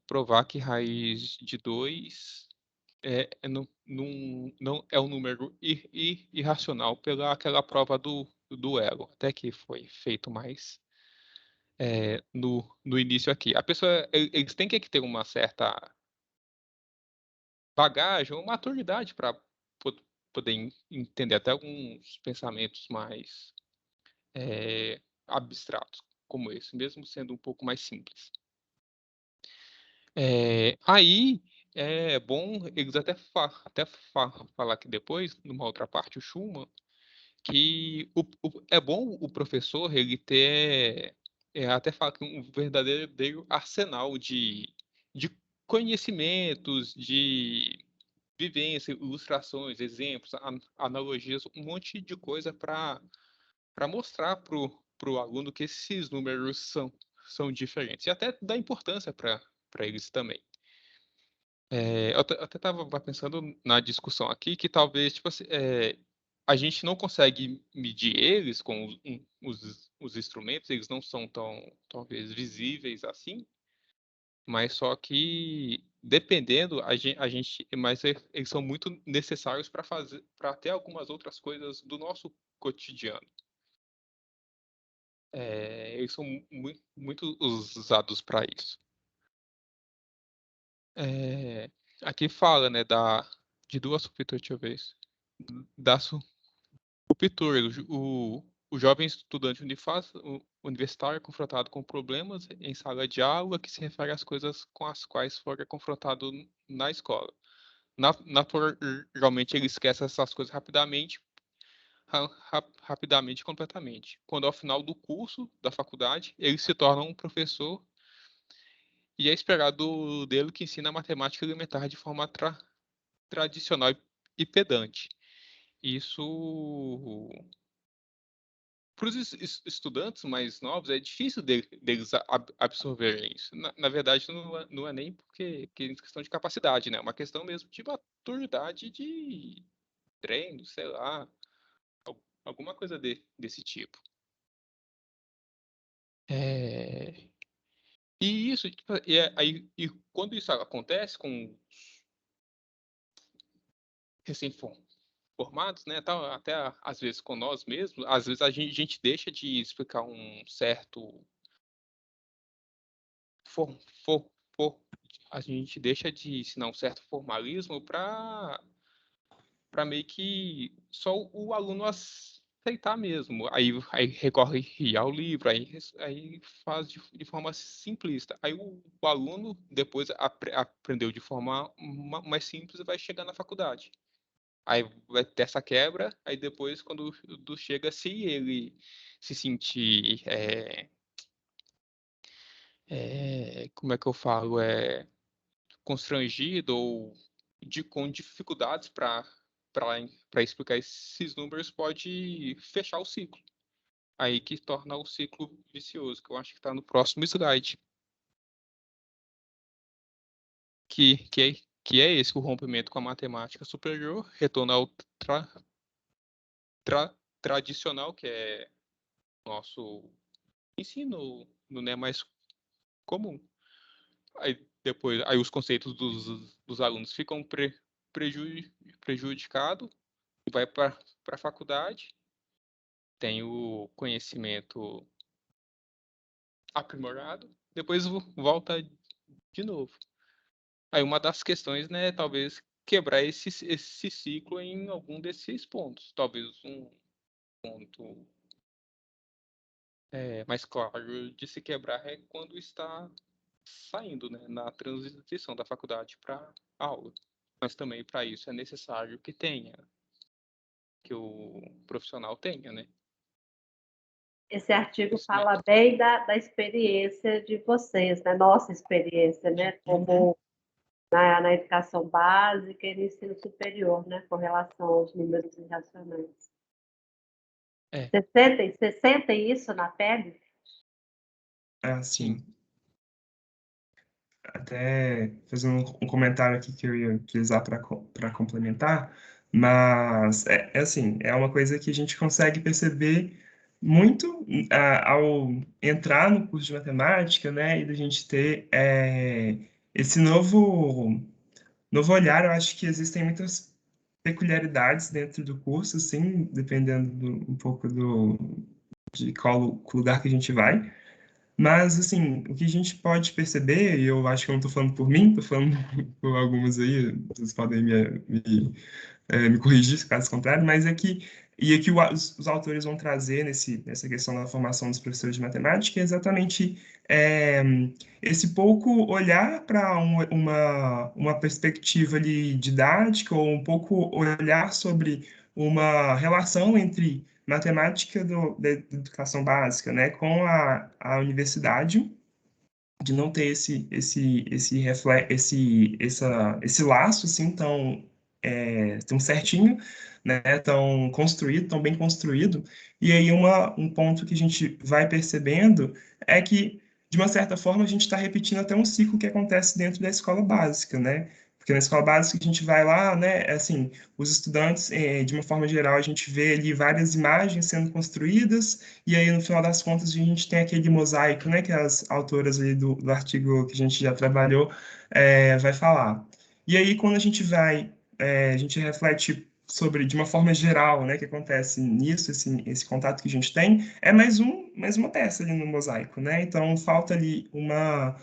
provar que raiz de 2 não é um número irracional pela aquela prova do elo, até que foi feito mais no início aqui. A pessoa, eles têm que ter uma certa bagagem, uma maturidade para poder entender até alguns pensamentos mais abstratos, como esse, mesmo sendo um pouco mais simples. Aí é bom eles até falar que depois, numa outra parte, o Schumann, que é bom o professor ele ter até fala que um verdadeiro arsenal de conhecimentos, de vivência, ilustrações, exemplos, analogias, um monte de coisa para mostrar para o aluno que esses números são diferentes e até dar importância para eles também. Eu até estava pensando na discussão aqui que talvez tipo assim, a gente não consegue medir eles com os instrumentos, eles não são tão, talvez, visíveis assim, mas só que, dependendo, mas eles são muito necessários para ter algumas outras coisas do nosso cotidiano. Eles são muito usados para isso. Aqui fala, né, de duas subpinturas, deixa eu ver isso. Da subpintura, o jovem estudante universitário é confrontado com problemas em sala de aula que se refere às coisas com as quais foi confrontado na escola. Naturalmente, ele esquece essas coisas rapidamente e completamente. Quando ao final do curso da faculdade, ele se torna um professor e é esperado dele que ensina matemática elementar de forma tradicional e pedante. Isso os estudantes mais novos, é difícil deles absorverem isso. Na verdade, não é nem porque é questão de capacidade, né? É uma questão mesmo de maturidade de treino, sei lá, alguma coisa desse tipo. E isso, tipo, e quando isso acontece com recém-formados, né, tal, até às vezes com nós mesmos, às vezes a gente deixa de explicar um certo a gente deixa de ensinar um certo formalismo para meio que só o aluno aceitar mesmo. Aí recorre ao livro, aí faz de forma simplista. Aí o aluno depois aprendeu de forma mais simples e vai chegar na faculdade. Aí vai ter essa quebra, aí depois, quando chega, se ele se sentir, como é que eu falo, constrangido ou com dificuldades para explicar esses números, pode fechar o ciclo. Aí que torna o ciclo vicioso, que eu acho que está no próximo slide. Que é esse, o rompimento com a matemática superior, retorno ao tradicional, que é nosso ensino, não é mais comum. Aí depois, aí os conceitos dos alunos ficam prejudicados, vai para a faculdade, tem o conhecimento aprimorado, depois volta de novo. Aí uma das questões, né, talvez quebrar esse ciclo em algum desses pontos. Talvez um ponto mais claro de se quebrar é quando está saindo, né, na transição da faculdade para a aula. Mas também para isso é necessário que o profissional tenha, né? Esse artigo fala bem da experiência de vocês, da nossa experiência, né? Como na educação básica e no ensino superior, né? Com relação aos números irracionais. Você sentem isso na pele? Sim. Até fazendo um comentário aqui que eu ia utilizar para complementar, mas assim, é uma coisa que a gente consegue perceber muito ao entrar no curso de matemática, né, e da gente ter esse novo olhar. Eu acho que existem muitas peculiaridades dentro do curso, assim, dependendo um pouco de qual lugar que a gente vai. Mas, assim, o que a gente pode perceber, e eu acho que eu não estou falando por mim, estou falando por algumas aí, vocês podem me corrigir caso contrário, mas aqui os autores vão trazer nessa questão da formação dos professores de matemática é exatamente esse pouco olhar para uma perspectiva ali didática, ou um pouco olhar sobre uma relação entre matemática da educação básica, né, com a universidade, de não ter esse laço assim tão certinho, né, tão bem construído. E aí um ponto que a gente vai percebendo é que, de uma certa forma, a gente está repetindo até um ciclo que acontece dentro da escola básica, né? Porque na escola básica a gente vai lá, né, assim, os estudantes, de uma forma geral, a gente vê ali várias imagens sendo construídas, e aí, no final das contas, a gente tem aquele mosaico, né, que as autoras ali do artigo que a gente já trabalhou vai falar. E aí, quando a gente a gente reflete sobre, de uma forma geral, né, que acontece nisso, esse contato que a gente tem, é mais uma peça ali no mosaico, né? Então, falta ali uma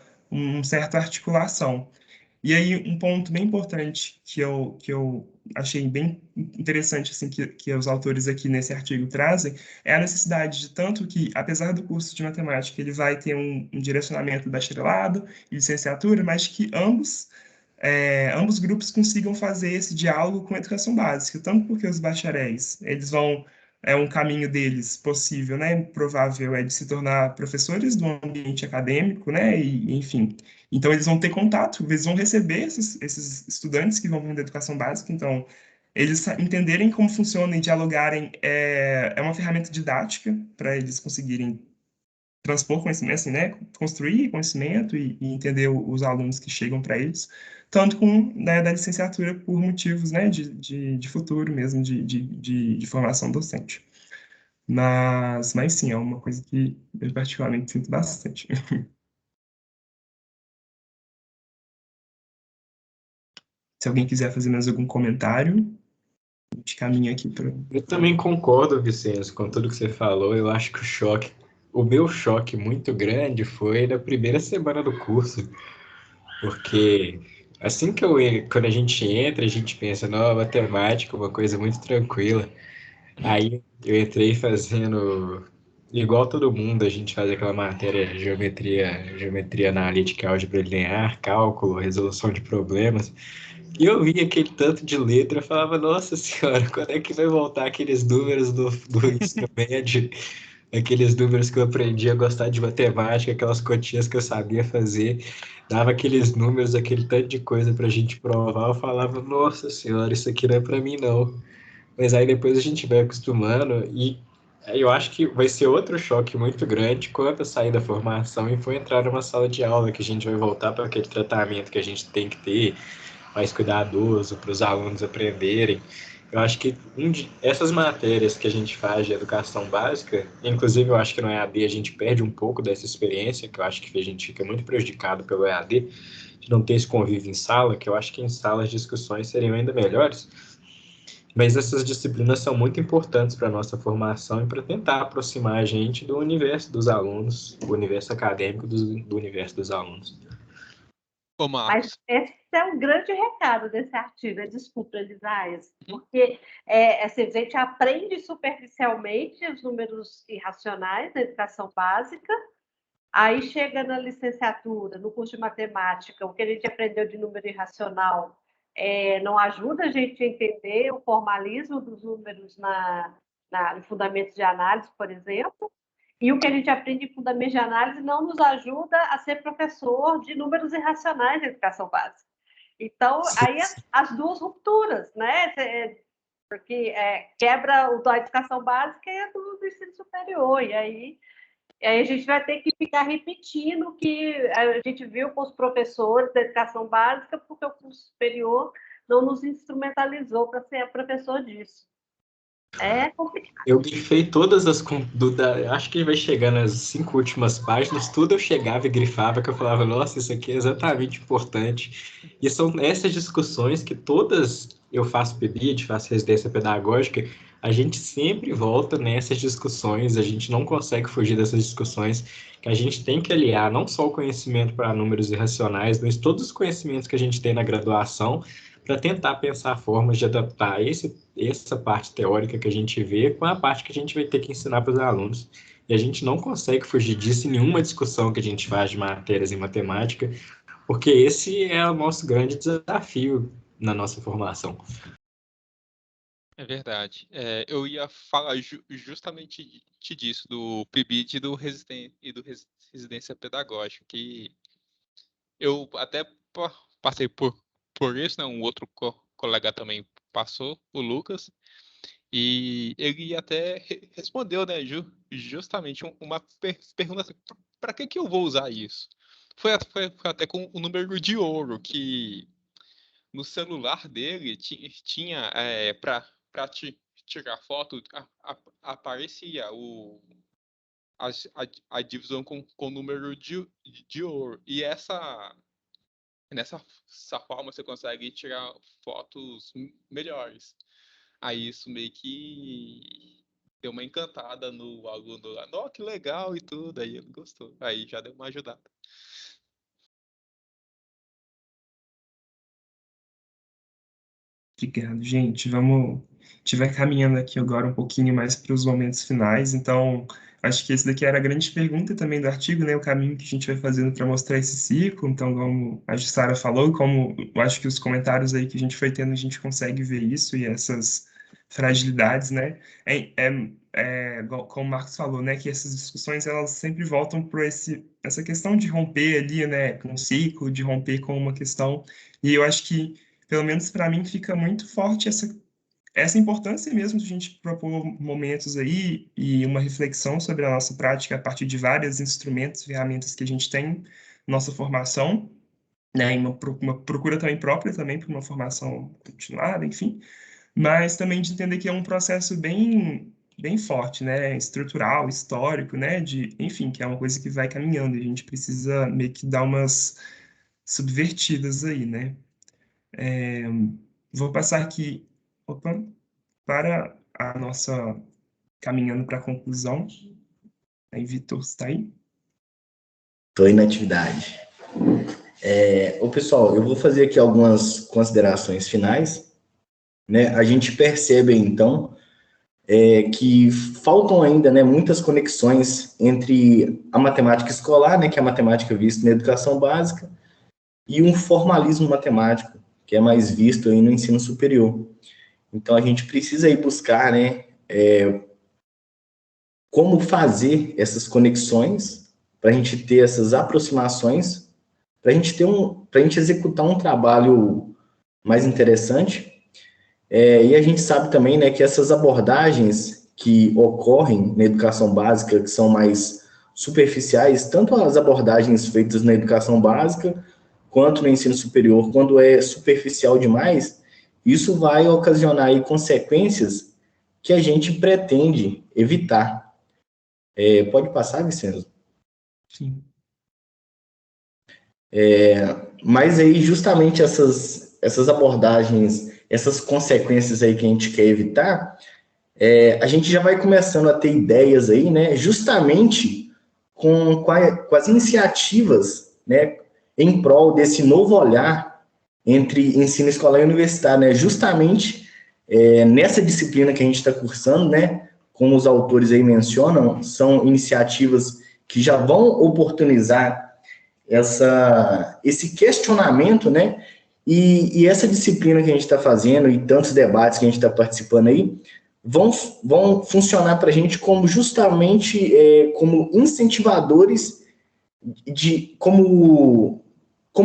certa articulação. E aí, um ponto bem importante que eu achei bem interessante, assim, que os autores aqui nesse artigo trazem, é a necessidade de tanto que, apesar do curso de matemática, ele vai ter um direcionamento de bacharelado e licenciatura, mas que ambos grupos consigam fazer esse diálogo com a educação básica, tanto porque os bacharéis, eles vão, um caminho deles possível, né, provável, é de se tornar professores do ambiente acadêmico, né, e enfim. Então, eles vão ter contato, eles vão receber esses estudantes que vão vir da educação básica, então, eles entenderem como funciona e dialogarem é uma ferramenta didática para eles conseguirem transpor conhecimento, assim, né? Construir conhecimento e entender os alunos que chegam para eles, tanto com né, da licenciatura por motivos né, de futuro mesmo, de formação docente. Mas sim, é uma coisa que eu particularmente sinto bastante. Se alguém quiser fazer mais algum comentário, a gente caminha aqui para... Eu também concordo, Vicente, com tudo que você falou. Eu acho que o meu choque muito grande foi na primeira semana do curso, porque assim quando a gente entra, a gente pensa, não, matemática é uma coisa muito tranquila. Aí eu entrei fazendo igual todo mundo, a gente faz aquela matéria geometria analítica, álgebra linear, cálculo, resolução de problemas. E eu vi aquele tanto de letra, eu falava, nossa senhora, quando é que vai voltar aqueles números do ensino médio, aqueles números que eu aprendi a gostar de matemática, aquelas continhas que eu sabia fazer, dava aqueles números, aquele tanto de coisa pra gente provar, eu falava, nossa senhora, isso aqui não é pra mim não. Mas aí depois a gente vai acostumando e eu acho que vai ser outro choque muito grande quando eu sair da formação e for entrar numa sala de aula, que a gente vai voltar para aquele tratamento que a gente tem que ter, mais cuidadoso, para os alunos aprenderem. Eu acho que essas matérias que a gente faz de educação básica, inclusive eu acho que no EAD a gente perde um pouco dessa experiência, que eu acho que a gente fica muito prejudicado pelo EAD, de não ter esse convívio em sala, que eu acho que em salas de discussões seriam ainda melhores. Mas essas disciplinas são muito importantes para a nossa formação e para tentar aproximar a gente do universo dos alunos, do universo acadêmico, do universo dos alunos. Ô, Mas Marcos. esse é um grande recado desse artigo, desculpa, Elisaias, porque assim, a gente aprende superficialmente os números irracionais na educação básica, aí chega na licenciatura, no curso de matemática, o que a gente aprendeu de número irracional não ajuda a gente a entender o formalismo dos números no fundamento de análise, por exemplo, e o que a gente aprende em fundamento de análise não nos ajuda a ser professor de números irracionais na educação básica. Então, aí as duas rupturas, né? Porque quebra o da educação básica e do ensino superior, e aí a gente vai ter que ficar repetindo o que a gente viu com os professores da educação básica, porque o curso superior não nos instrumentalizou para ser professor disso. É complicado. Eu grifei todas as... acho que vai chegar nas 5 últimas páginas, tudo eu chegava e grifava, que eu falava, nossa, isso aqui é exatamente importante. E são essas discussões que todas eu faço PIBID, faço residência pedagógica, a gente sempre volta nessas discussões, a gente não consegue fugir dessas discussões, que a gente tem que aliar não só o conhecimento para números irracionais, mas todos os conhecimentos que a gente tem na graduação, para tentar pensar formas de adaptar essa parte teórica que a gente vê com a parte que a gente vai ter que ensinar para os alunos. E a gente não consegue fugir disso em nenhuma discussão que a gente faz de matérias em matemática, porque esse é o nosso grande desafio na nossa formação. É verdade. Eu ia falar justamente disso, do PIBID e do Residência Pedagógica, que eu até passei por isso, né? Um outro colega também passou, o Lucas, e ele até respondeu, né? Justamente uma pergunta assim, para que eu vou usar isso? Foi até com o número de ouro, que no celular dele tinha para tirar foto, aparecia a divisão com o número de ouro. E nessa forma você consegue tirar fotos melhores. Aí isso meio que deu uma encantada no aluno lá. Oh, que legal e tudo. Aí ele gostou. Aí já deu uma ajudada. Obrigado, gente. A gente vai caminhando aqui agora um pouquinho mais para os momentos finais. Então, acho que esse daqui era a grande pergunta também do artigo, né? O caminho que a gente vai fazendo para mostrar esse ciclo. Então, como a Jussara falou, como eu acho que os comentários aí que a gente foi tendo, a gente consegue ver isso e essas fragilidades, né? Como o Marcos falou, né? Que essas discussões, elas sempre voltam para essa questão de romper ali, né? Com um ciclo, de romper com uma questão. E eu acho que pelo menos para mim, fica muito forte essa importância mesmo de a gente propor momentos aí e uma reflexão sobre a nossa prática a partir de vários instrumentos, ferramentas que a gente tem na nossa formação, né, e uma procura também própria também para uma formação continuada, enfim, mas também de entender que é um processo bem forte, né, estrutural, histórico, né, enfim, que é uma coisa que vai caminhando e a gente precisa meio que dar umas subvertidas aí, né. Vou passar aqui, opa, para a nossa caminhando para a conclusão. Aí, Vitor, está aí? Estou aí na atividade. Ô, pessoal, eu vou fazer aqui algumas considerações finais, né? A gente percebe, então, que faltam ainda, né, muitas conexões entre a matemática escolar, né, que é a matemática vista na educação básica, e um formalismo matemático, que é mais visto aí no ensino superior. Então, a gente precisa aí buscar, né, como fazer essas conexões, para a gente ter essas aproximações, para a gente executar um trabalho mais interessante. E a gente sabe também, né, que essas abordagens que ocorrem na educação básica, que são mais superficiais, tanto as abordagens feitas na educação básica, quanto no ensino superior, quando é superficial demais, isso vai ocasionar aí consequências que a gente pretende evitar. Pode passar, Vicenzo? Sim. Mas aí, justamente essas abordagens, essas consequências aí que a gente quer evitar, a gente já vai começando a ter ideias aí, né, justamente com as iniciativas, né, em prol desse novo olhar entre ensino escolar e universitário, né, justamente nessa disciplina que a gente está cursando, né, como os autores aí mencionam, são iniciativas que já vão oportunizar esse questionamento, né, e essa disciplina que a gente está fazendo e tantos debates que a gente está participando aí, vão funcionar para a gente como justamente como incentivadores como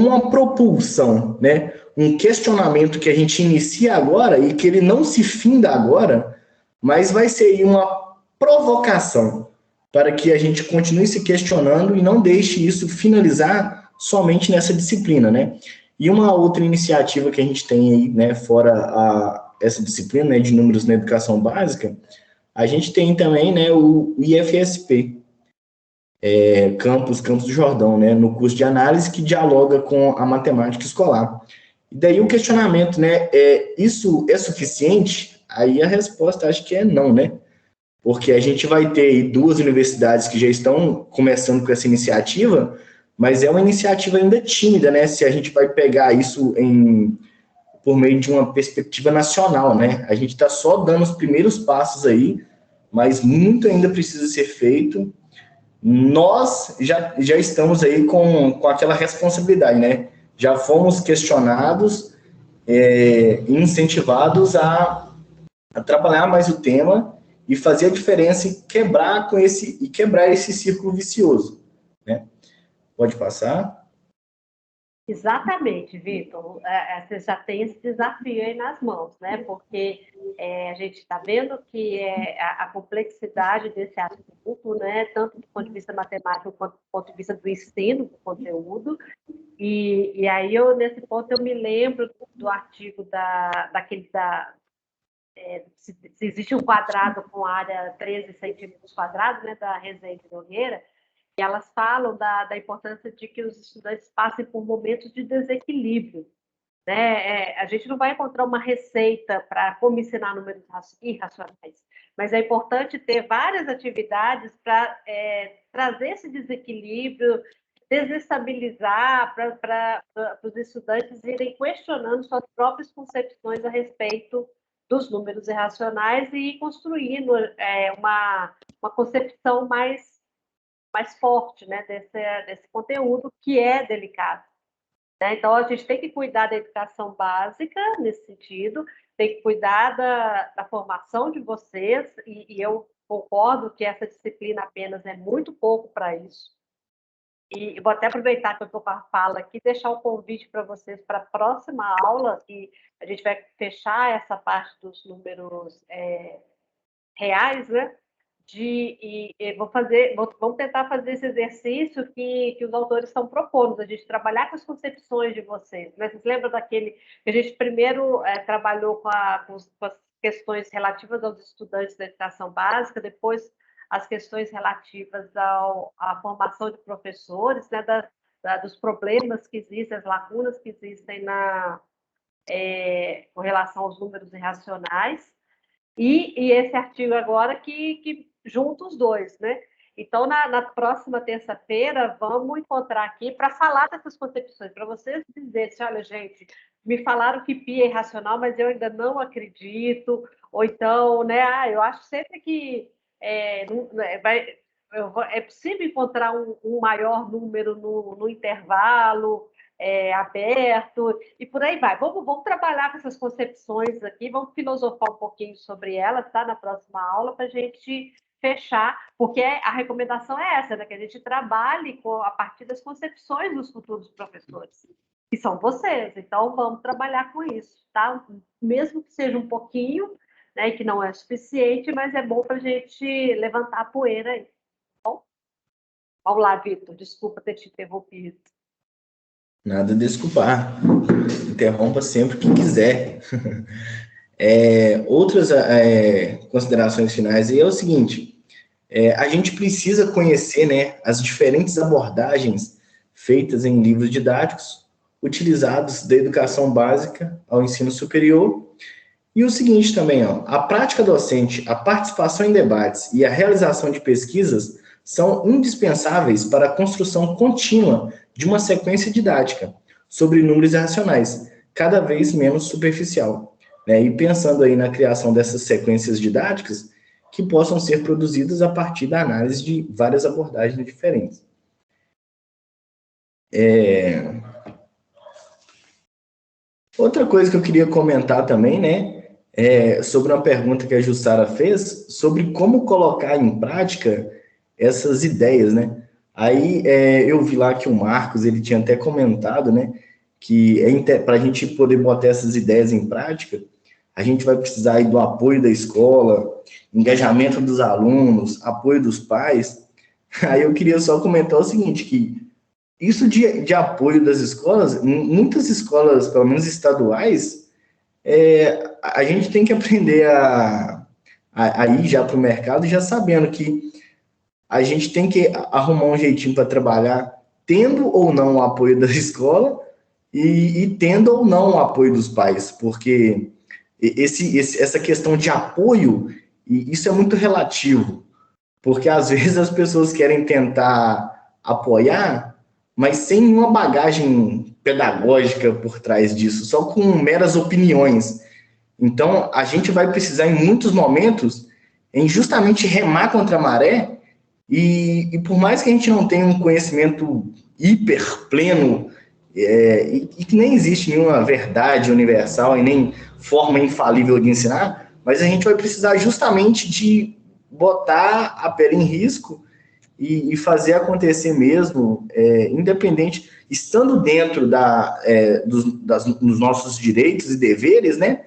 uma propulsão, né? Um questionamento que a gente inicia agora e que ele não se finda agora, mas vai ser aí uma provocação para que a gente continue se questionando e não deixe isso finalizar somente nessa disciplina, né? E uma outra iniciativa que a gente tem aí, né, fora essa disciplina, né, de números na educação básica, a gente tem também, né, o IFSP, Campus do Jordão, né, no curso de análise que dialoga com a matemática escolar. E daí o questionamento, né, isso é suficiente? Aí a resposta acho que é não, né? Porque a gente vai ter duas universidades que já estão começando com essa iniciativa, mas é uma iniciativa ainda tímida, né? Se a gente vai pegar isso por meio de uma perspectiva nacional, né? A gente está só dando os primeiros passos aí, mas muito ainda precisa ser feito. Nós já estamos aí com aquela responsabilidade, né? Já fomos questionados, incentivados a trabalhar mais o tema e fazer a diferença e quebrar esse círculo vicioso, né? Pode passar? Exatamente, Vitor. Você já tem esse desafio aí nas mãos, né? Porque a gente está vendo que a complexidade desse assunto, né? Tanto do ponto de vista matemático quanto do ponto de vista do ensino, do conteúdo. E aí, nesse ponto, eu me lembro do artigo se existe um quadrado com área 13 centímetros quadrados, né? Da Rezende Nogueira, e elas falam da importância de que os estudantes passem por momentos de desequilíbrio, né? A gente não vai encontrar uma receita para como ensinar números irracionais, mas é importante ter várias atividades para trazer esse desequilíbrio, desestabilizar, para os estudantes irem questionando suas próprias concepções a respeito dos números irracionais e ir construindo uma concepção mais forte, né, desse conteúdo que é delicado, né? Então, a gente tem que cuidar da educação básica nesse sentido, tem que cuidar da formação de vocês, e eu concordo que essa disciplina apenas é muito pouco para isso. E vou até aproveitar que eu estou com a fala aqui, deixar o convite para vocês para a próxima aula, que a gente vai fechar essa parte dos números reais, né? Vamos tentar fazer esse exercício que os autores estão propondo, a gente trabalhar com as concepções de vocês. Né? Vocês lembram daquele que a gente primeiro trabalhou com as questões relativas aos estudantes da educação básica, depois as questões relativas à formação de professores, né? Dos problemas que existem, as lacunas que existem com relação aos números irracionais. E esse artigo agora que junta os dois, né? Então, na próxima terça-feira, vamos encontrar aqui para falar dessas concepções, para vocês dizerem assim, olha, gente, me falaram que pi é irracional, mas eu ainda não acredito, ou então, né, eu acho sempre que é possível encontrar um maior número no intervalo, aberto, e por aí vai. Vamos trabalhar com essas concepções aqui, vamos filosofar um pouquinho sobre elas, tá? Na próxima aula, para a gente fechar, porque a recomendação é essa, né? Que a gente trabalhe a partir das concepções dos futuros professores, que são vocês. Então, vamos trabalhar com isso, tá? Mesmo que seja um pouquinho, né? Que não é suficiente, mas é bom para a gente levantar a poeira aí. Tá bom? Vamos lá, Vitor, desculpa ter te interrompido. Nada a desculpar. Interrompa sempre que quiser. Outras considerações finais aí é o seguinte: a gente precisa conhecer, né, as diferentes abordagens feitas em livros didáticos utilizados da educação básica ao ensino superior. E o seguinte também, ó, a prática docente, a participação em debates e a realização de pesquisas são indispensáveis para a construção contínua de uma sequência didática sobre números irracionais, cada vez menos superficial, né? E pensando aí na criação dessas sequências didáticas que possam ser produzidas a partir da análise de várias abordagens diferentes. Outra coisa que eu queria comentar também, né, sobre uma pergunta que a Jussara fez, sobre como colocar em prática essas ideias, né? Aí eu vi lá que o Marcos, ele tinha até comentado, né, que para a gente poder botar essas ideias em prática, a gente vai precisar aí do apoio da escola, engajamento dos alunos, apoio dos pais. Aí eu queria só comentar o seguinte, que isso de apoio das escolas, muitas escolas, pelo menos estaduais, a gente tem que aprender a ir já para o mercado já sabendo que a gente tem que arrumar um jeitinho para trabalhar, tendo ou não o apoio da escola e tendo ou não o apoio dos pais, porque essa questão de apoio, isso é muito relativo, porque às vezes as pessoas querem tentar apoiar, mas sem uma bagagem pedagógica por trás disso, só com meras opiniões. Então, a gente vai precisar, em muitos momentos, em justamente remar contra a maré, e por mais que a gente não tenha um conhecimento hiper pleno, e que nem existe nenhuma verdade universal e nem forma infalível de ensinar, mas a gente vai precisar justamente de botar a pele em risco e fazer acontecer mesmo, independente, estando dentro dos nossos direitos e deveres, né?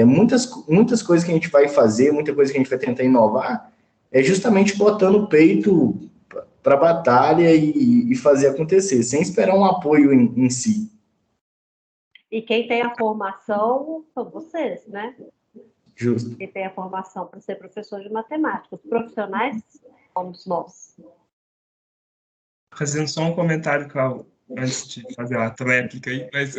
Muitas coisas que a gente vai fazer, muita coisa que a gente vai tentar inovar, é justamente botando o peito para a batalha e fazer acontecer, sem esperar um apoio em si. E quem tem a formação são vocês, né? Justo. Quem tem a formação para ser professor de matemática. Os profissionais somos nós. Fazendo só um comentário, Cláudio, antes de fazer a tréplica aí, mas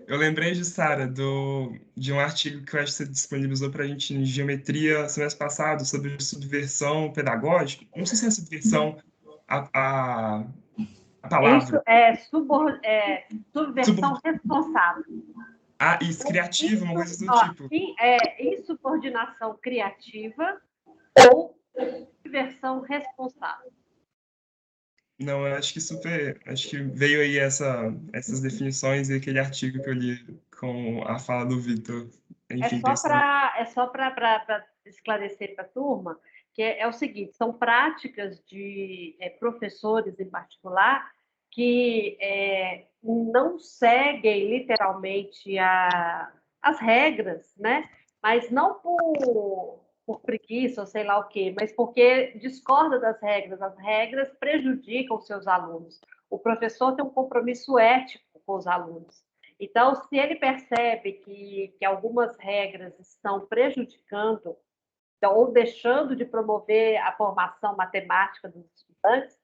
eu lembrei, Jussara, de um artigo que eu acho que você disponibilizou para a gente em geometria semestre passado, sobre subversão pedagógica. Não sei se é subversão a palavra. Isso é subversão responsável. Ah, isso, criativa, uma coisa do tipo. Sim, insubordinação criativa ou subversão responsável. Não, eu acho que veio aí essas definições e aquele artigo que eu li com a fala do Vitor. Enfim, É só para esclarecer para a turma que é o seguinte, são práticas de professores em particular que não seguem literalmente as regras, né? Mas não por preguiça ou sei lá o quê, mas porque discorda das regras. As regras prejudicam os seus alunos. O professor tem um compromisso ético com os alunos. Então, se ele percebe que algumas regras estão prejudicando ou deixando de promover a formação matemática dos estudantes,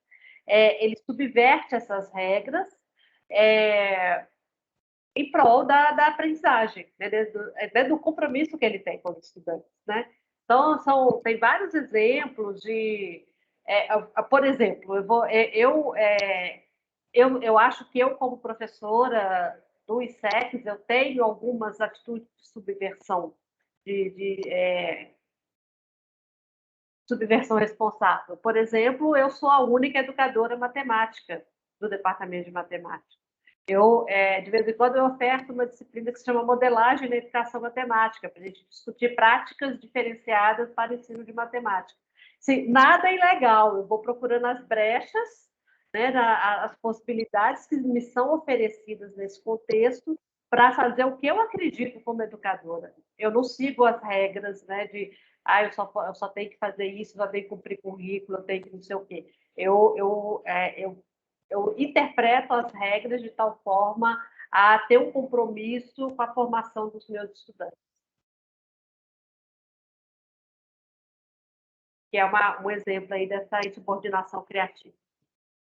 ele subverte essas regras em prol da aprendizagem, né, do compromisso que ele tem com os estudantes, né? Então, tem vários exemplos de... por exemplo, eu acho que eu, como professora do ISEX, eu tenho algumas atitudes de subversão, subversão responsável. Por exemplo, eu sou a única educadora matemática do departamento de matemática. De vez em quando, eu oferto uma disciplina que se chama modelagem na educação matemática, para a gente discutir práticas diferenciadas para o ensino de matemática. Sim, nada é ilegal, eu vou procurando as brechas, né, as possibilidades que me são oferecidas nesse contexto para fazer o que eu acredito como educadora. Eu não sigo as regras, né, de eu só tenho que fazer isso, só tenho que cumprir currículo, eu tenho que não sei o quê. Eu interpreto as regras de tal forma a ter um compromisso com a formação dos meus estudantes. Que é um exemplo aí dessa insubordinação criativa.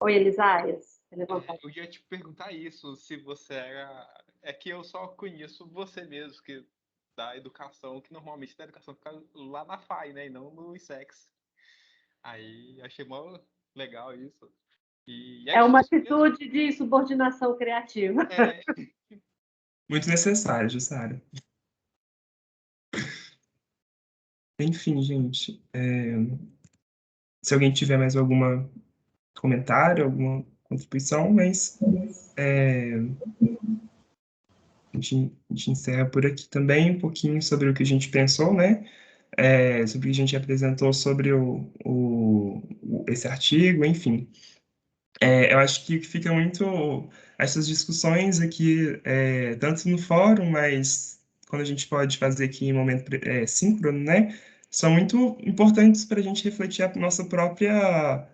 Oi, Elisaias. Eu ia te perguntar isso, se você era... É que eu só conheço você mesmo, que da educação, que normalmente da educação fica lá na FAI, né? E não no ISEX. Aí achei mó legal isso. E é uma atitude de subordinação criativa. Muito necessário, Jussara. Enfim, gente. Se alguém tiver mais algum comentário, alguma contribuição, mas a gente encerra por aqui também um pouquinho sobre o que a gente pensou, né? Sobre o que a gente apresentou sobre esse artigo, enfim. Eu acho que fica muito essas discussões aqui, tanto no fórum, mas quando a gente pode fazer aqui em momento síncrono, né? São muito importantes para a gente refletir a nossa própria,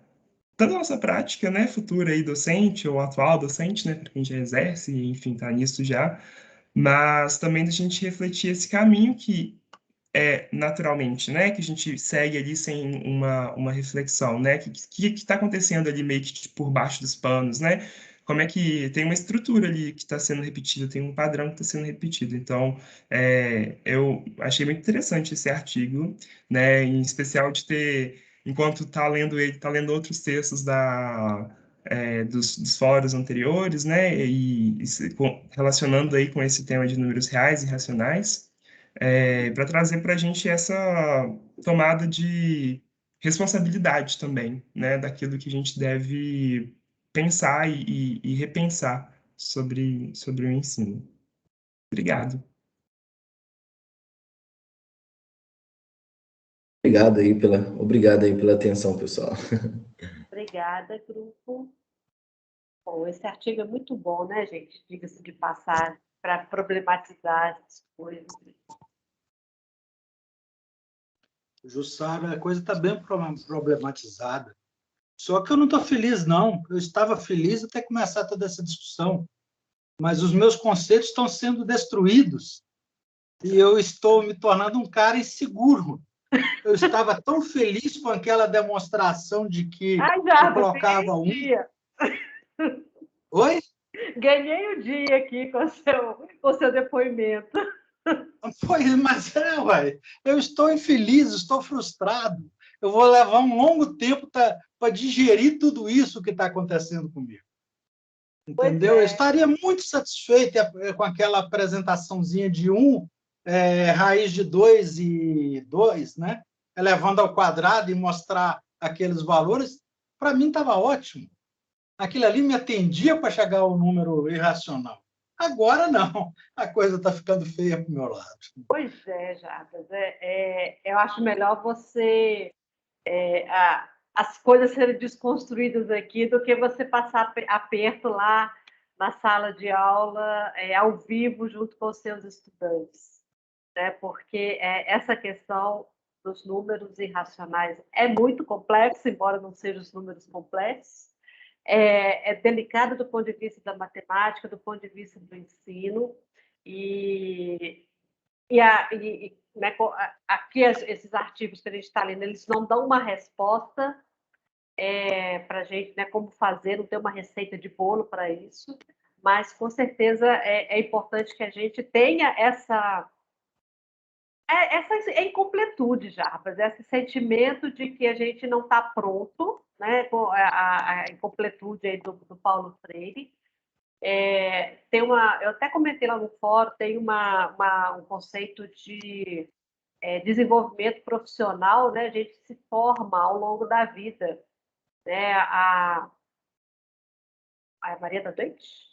tanto a nossa prática, né, futura aí docente ou atual docente, né, para quem já exerce, enfim, está nisso já, mas também da gente refletir esse caminho que naturalmente, né, que a gente segue ali sem uma reflexão, né, que está acontecendo ali meio que por baixo dos panos, né, como é que tem uma estrutura ali que está sendo repetida, tem um padrão que está sendo repetido. Então, eu achei muito interessante esse artigo, né, em especial de ter, enquanto está lendo ele, está lendo outros textos dos fóruns anteriores, né, relacionando aí com esse tema de números reais e racionais, para trazer para a gente essa tomada de responsabilidade também, né, daquilo que a gente deve pensar e repensar sobre o ensino. Obrigado. Obrigado aí pela atenção, pessoal. Obrigada, grupo. Bom, esse artigo é muito bom, né, gente? Diga-se de passar para problematizar essas coisas. Jussara, a coisa está bem problematizada. Só que eu não estou feliz, não. Eu estava feliz até começar toda essa discussão, mas os meus conceitos estão sendo destruídos e eu estou me tornando um cara inseguro. Eu estava tão feliz com aquela demonstração de que eu colocava um... Oi? Ganhei o dia aqui com o seu depoimento. Pois, mas ué, eu estou infeliz, estou frustrado. Eu vou levar um longo tempo para digerir tudo isso que está acontecendo comigo. Entendeu? Eu estaria muito satisfeito com aquela apresentaçãozinha de 1, raiz de 2 e 2, né? Elevando ao quadrado e mostrar aqueles valores. Para mim estava ótimo. Aquilo ali me atendia para chegar ao número irracional. Agora não, a coisa está ficando feia para o meu lado. Pois é, Jarbas. Eu acho melhor você as coisas serem desconstruídas aqui do que você passar aperto lá na sala de aula, ao vivo, junto com os seus estudantes, né? Porque essa questão dos números irracionais é muito complexa, embora não sejam os números complexos, é delicado do ponto de vista da matemática, do ponto de vista do ensino, né, aqui esses artigos que a gente está lendo, eles não dão uma resposta para a gente, né, como fazer, não tem uma receita de bolo para isso, mas com certeza é importante que a gente tenha essa incompletude já, esse sentimento de que a gente não está pronto, né, com a incompletude aí do Paulo Freire. Eu até comentei lá no fórum, tem um conceito de desenvolvimento profissional, né? A gente se forma ao longo da vida, né? A Maria da Doente?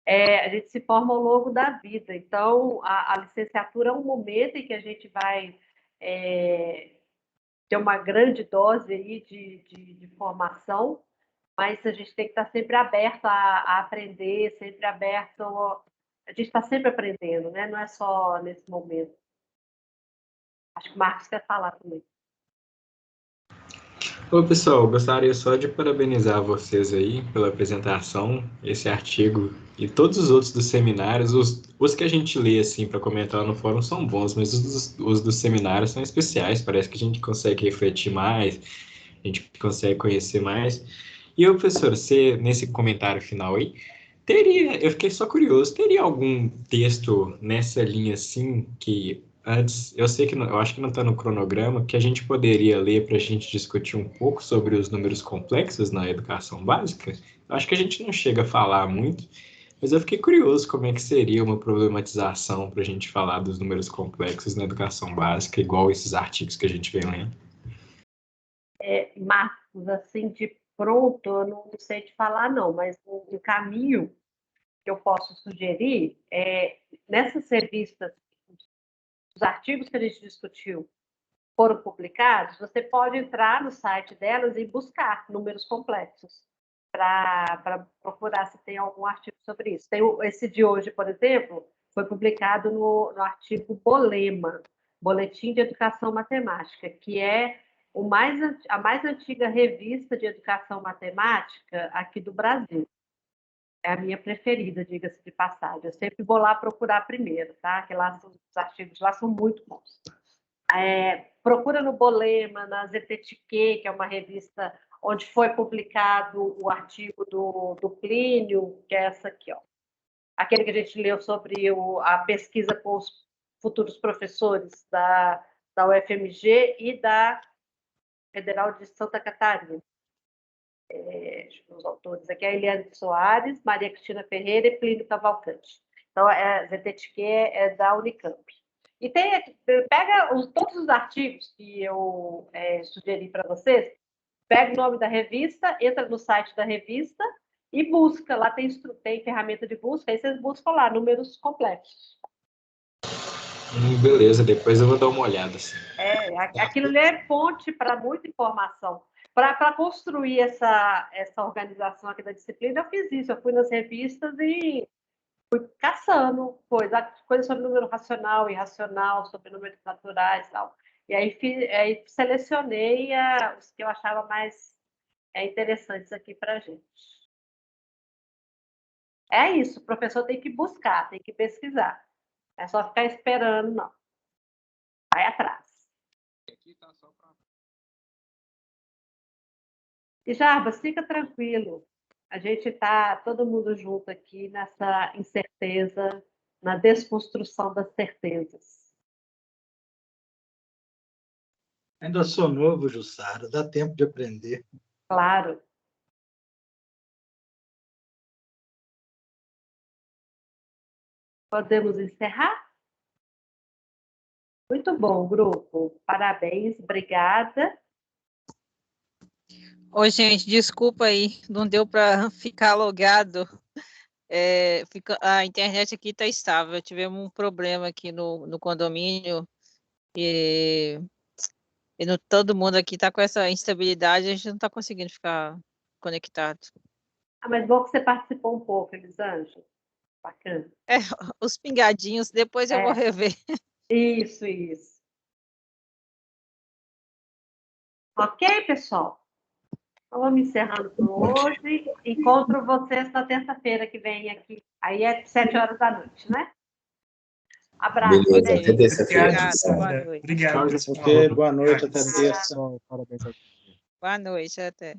A gente se forma ao longo da vida. Então, a licenciatura é um momento em que a gente vai ter uma grande dose aí de formação, mas a gente tem que estar sempre aberto a aprender, sempre aberto. A gente está sempre aprendendo, né? Não é só nesse momento. Acho que o Marcos quer falar também. Ô, pessoal, gostaria só de parabenizar vocês aí pela apresentação, esse artigo e todos os outros dos seminários. Os que a gente lê assim para comentar no fórum são bons, mas os dos seminários são especiais. Parece que a gente consegue refletir mais, a gente consegue conhecer mais. E, professor, você, nesse comentário final aí, eu fiquei só curioso, teria algum texto nessa linha assim que antes, eu sei que eu acho que não está no cronograma, que a gente poderia ler para a gente discutir um pouco sobre os números complexos na educação básica? Eu acho que a gente não chega a falar muito, mas eu fiquei curioso como é que seria uma problematização para a gente falar dos números complexos na educação básica, igual esses artigos que a gente vem lendo. Marcos, assim, de pronto, eu não sei te falar, não, mas um caminho que eu posso sugerir nessas revistas, os artigos que a gente discutiu foram publicados, você pode entrar no site delas e buscar números complexos para procurar se tem algum artigo sobre isso. Esse de hoje, por exemplo, foi publicado no artigo Bolema, Boletim de Educação Matemática, que é a mais antiga revista de educação matemática aqui do Brasil. É a minha preferida, diga-se de passagem. Eu sempre vou lá procurar primeiro, tá? Que lá os artigos lá são muito bons. Procura no Bolema, na ZTTQ, que é uma revista onde foi publicado o artigo do Plínio, que é essa aqui, ó. Aquele que a gente leu sobre a pesquisa com os futuros professores da UFMG e da Federal de Santa Catarina. Os autores aqui, a Eliane Soares, Maria Cristina Ferreira e Plínio Cavalcante. Então, a ZTTQ é da Unicamp. E pega todos os artigos que eu sugeri para vocês, pega o nome da revista, entra no site da revista e busca. Lá tem ferramenta de busca, aí vocês buscam lá, números complexos. Beleza, depois eu vou dar uma olhada. Assim. Aquilo ali é fonte para muita informação. Para construir essa organização aqui da disciplina, eu fiz isso. Eu fui nas revistas e fui caçando coisas sobre número racional, irracional, sobre números naturais e tal. E aí selecionei os que eu achava mais interessantes aqui para a gente. É isso, o professor tem que buscar, tem que pesquisar. Não é só ficar esperando, não. Vai atrás. E, Jarbas, fica tranquilo. A gente está todo mundo junto aqui nessa incerteza, na desconstrução das certezas. Ainda sou novo, Jussara, dá tempo de aprender. Claro. Podemos encerrar? Muito bom, grupo. Parabéns, obrigada. Oi, gente, desculpa aí, não deu para ficar logado. A internet aqui está estável. Tivemos um problema aqui no condomínio. Todo mundo aqui está com essa instabilidade, a gente não está conseguindo ficar conectado. Mas bom que você participou um pouco, Elisângela. Bacana. Os pingadinhos, depois eu vou rever. Isso. Ok, pessoal? Então, vamos encerrando por hoje. Encontro vocês na terça-feira que vem aqui. Aí é 7h da noite, né? Abraço. Beleza, até terça-feira. Boa noite. Obrigado, pessoal. Ok, boa noite, até terça. Parabéns. Boa noite, até.